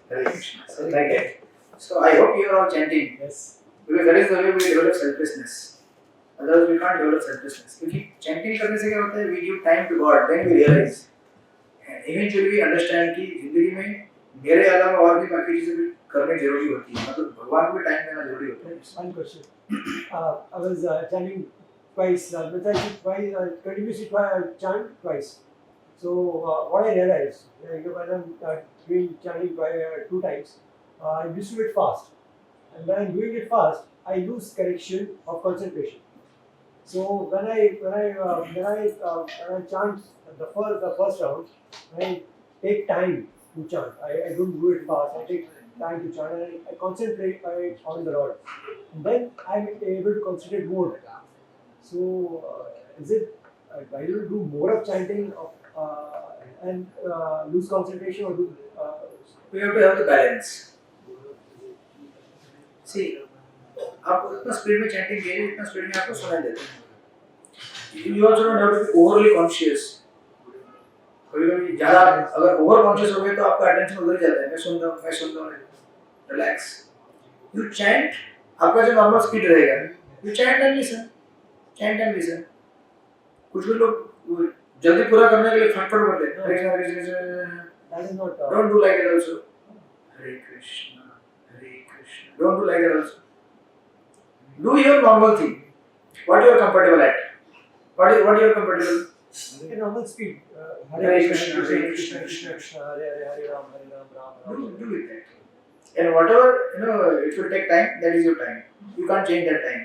हरे Krishna so like it. So I hope you are all chanting Yes. because that is the way we develop selflessness. Otherwise we can't develop selflessness. क्योंकि chanting करने से क्या होता है, we give time to God, then we realize and eventually we understand कि जिंदगी में मेरे अलावा और भी बाकी चीजें भी करने जरूरी होती है, मतलब भगवान को भी टाइम देना जरूरी होता है. One question. I was chanting twice. Continuously chant twice. So what I realized, when I'm doing chanting 2 times, I used to do it fast. And when I'm doing it fast, I lose connection of concentration. So when I chant the first round, I take time to chant. I don't do it fast. I take time to chant and I concentrate on the Lord. And then I'm able to concentrate more. So is it I will do more of chanting and lose concentration or do We have to have the balance. See, आप उतना speed में chanting कीजिए जितना speed में आपको सुनाई देता है. You also don't have to be overly conscious. कभी-कभी ज़्यादा अगर ओवर कॉन्शियस हो गए तो आपका अटेंशन उधर ही जाता है. मैं सुनता हूँ. Relax. You chant. आपका जो नॉर्मल स्पीड रहेगा. You chant and listen. Chant and listen. कुछ भी लोग जल्दी पूरा करने के लिए फटफट बोलते हैं. हरे Krishna. that is not Don't do like that also. Hare Krishna, Hare Krishna. Don't do like that also. Do your normal thing. What you are comfortable at. What you are comfortable. a normal speed. Hare Krishna, Hare Krishna, Krishna, Krishna, Hare Ram, Ram. Do it that. And whatever it will take time. That is your time. You can't change that time.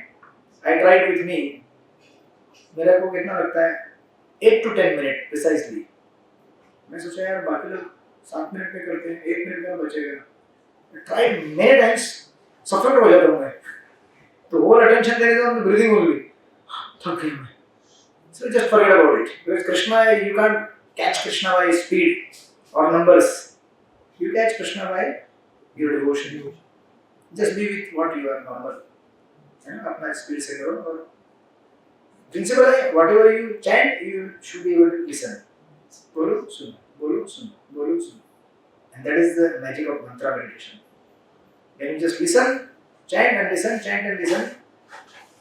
I tried with me. मेरा को कितना लगता है 8 to 10 minutes precisely. मैं सोचा यार बाकी लोग 7 मिनट में करते हैं, 1 मिनट में बचेगा. ट्राई मेनी टाइम्स, सफर हो जाता हूँ मैं. तो होल अटेंशन देने का ब्रीदिंग ओनली. थक गया मैं. So just forget about it. Because Krishna, you can't catch Krishna by speed or numbers. You catch Krishna by your devotion. Just be with what you are normal. अपना speed से करो और principal है whatever you chant, you should be able to listen. बोलो सुनो, बोलो सुनो, बोलो सुनो. And that is the magic of mantra meditation. When you just listen, chant and listen, chant and listen,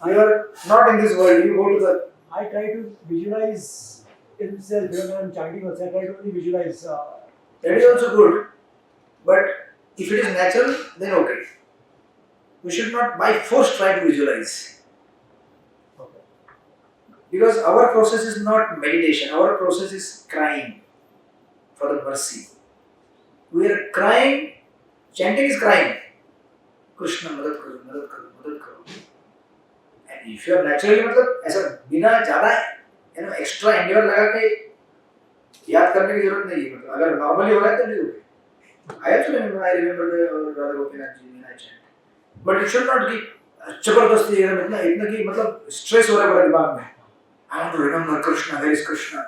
you are not in this world. You go to the. I try to visualize himself when I'm chanting also. I try to only visualize. That is also good, but if it is natural, then okay. We should not by force try to visualize. Okay. Because our process is not meditation, our process is crying for the mercy. We are crying, chanting is crying. Krishna, madad karo, madad karo, madad karo. And if you are naturally, मतलब ऐसा बिना ज़्यादा extra endeavor लगा के याद करने की जरूरत नहीं है. मतलब अगर normally हो रहा है तो नहीं होगा. I also remember the Radha Gopinath ji when I chant. But it should not be जबरदस्ती इतना कि मतलब stress हो रहा है पूरे दिमाग में. I want to remember Krishna. Where is Krishna?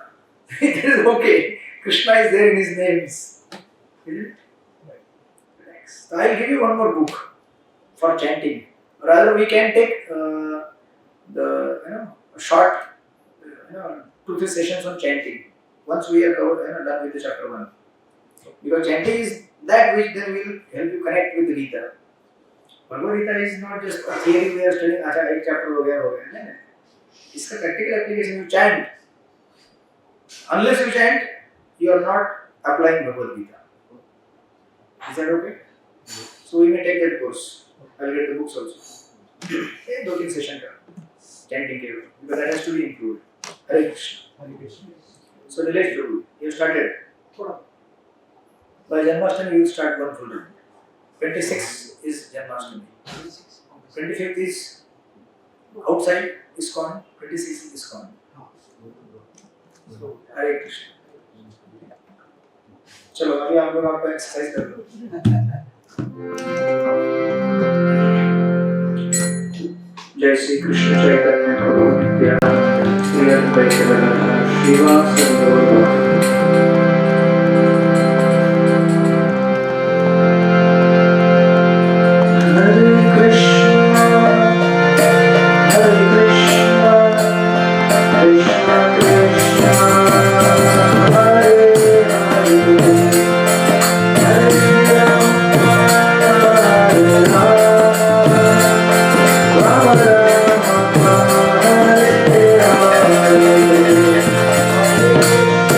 It is okay. Krishna is there in his names. Isn't it? Relax. So I will give you one more book for chanting. Rather, we can take the short 2-3 sessions on chanting. Once we are covered, done with the chapter 1. Because chanting is that which then will help you connect with Gita. Bhagavad Gita is not just a theory we are studying. अच्छा एक chapter हो गया नहीं. इसका practical application you chant. Unless you chant, you are not applying Bhagavad Gita. Is that okay? So we may take that course. I'll get the books also. एक दो तीन session का chanting के because that has to be improved. Hare Krishna. Hare Krishna. So Nilesh Prabhu, you started. थोड़ा By Janmashtami you start one full round. 26 is Janmashtami. 25th is outside ISKCON. 26th is ISKCON. Hare Krishna. चलो अभी आप लोग आपका exercise कर लो. जय श्री कृष्ण चैतन्य प्रभु नित्यानंद श्री अद्वैत गदाधर श्रीवास हरे Krishna Krishna Krishna Hare Hare Hare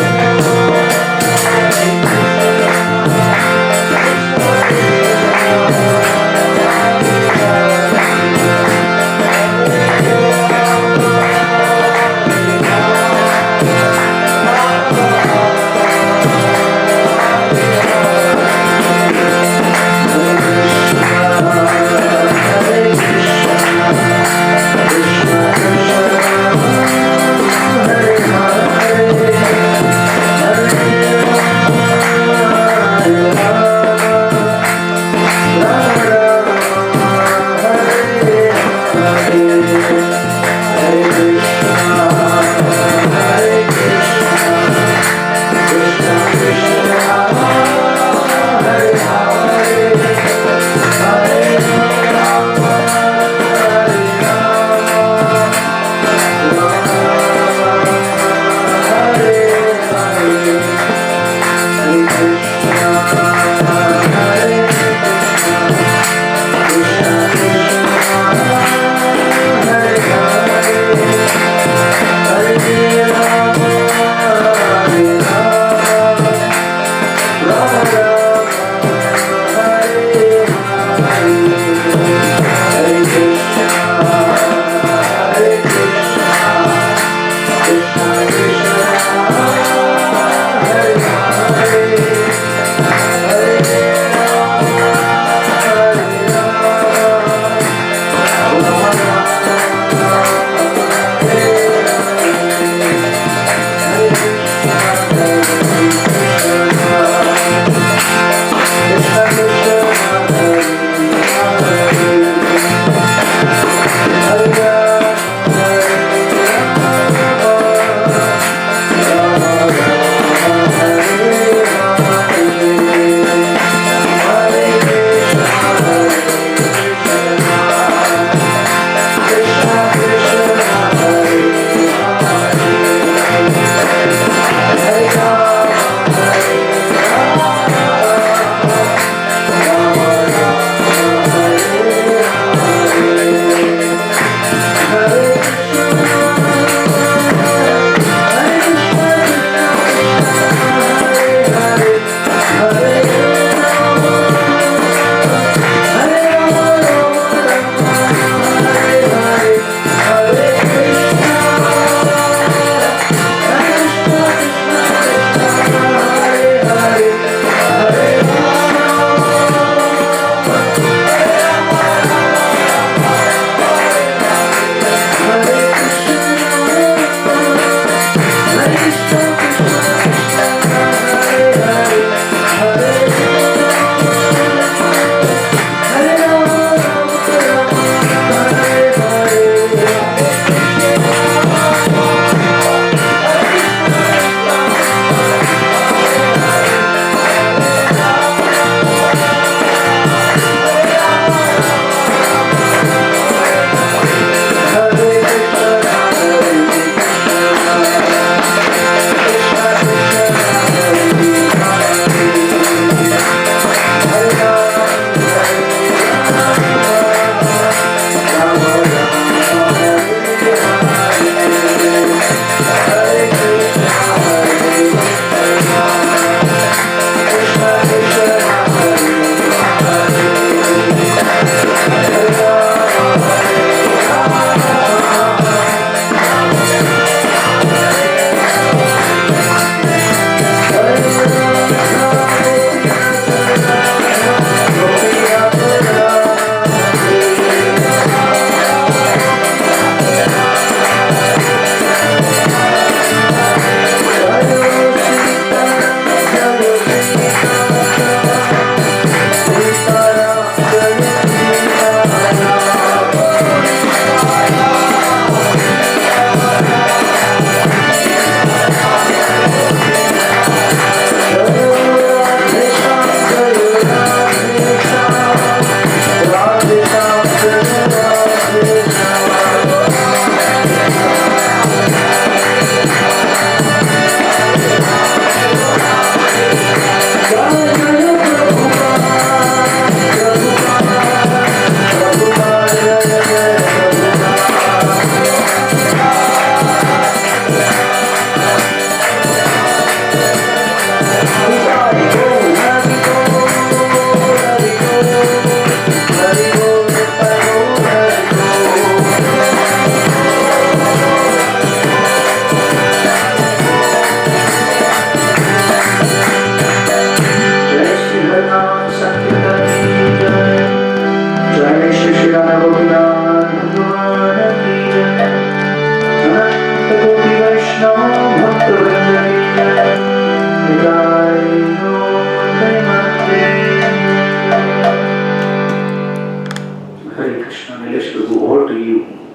Prabhu, over to you.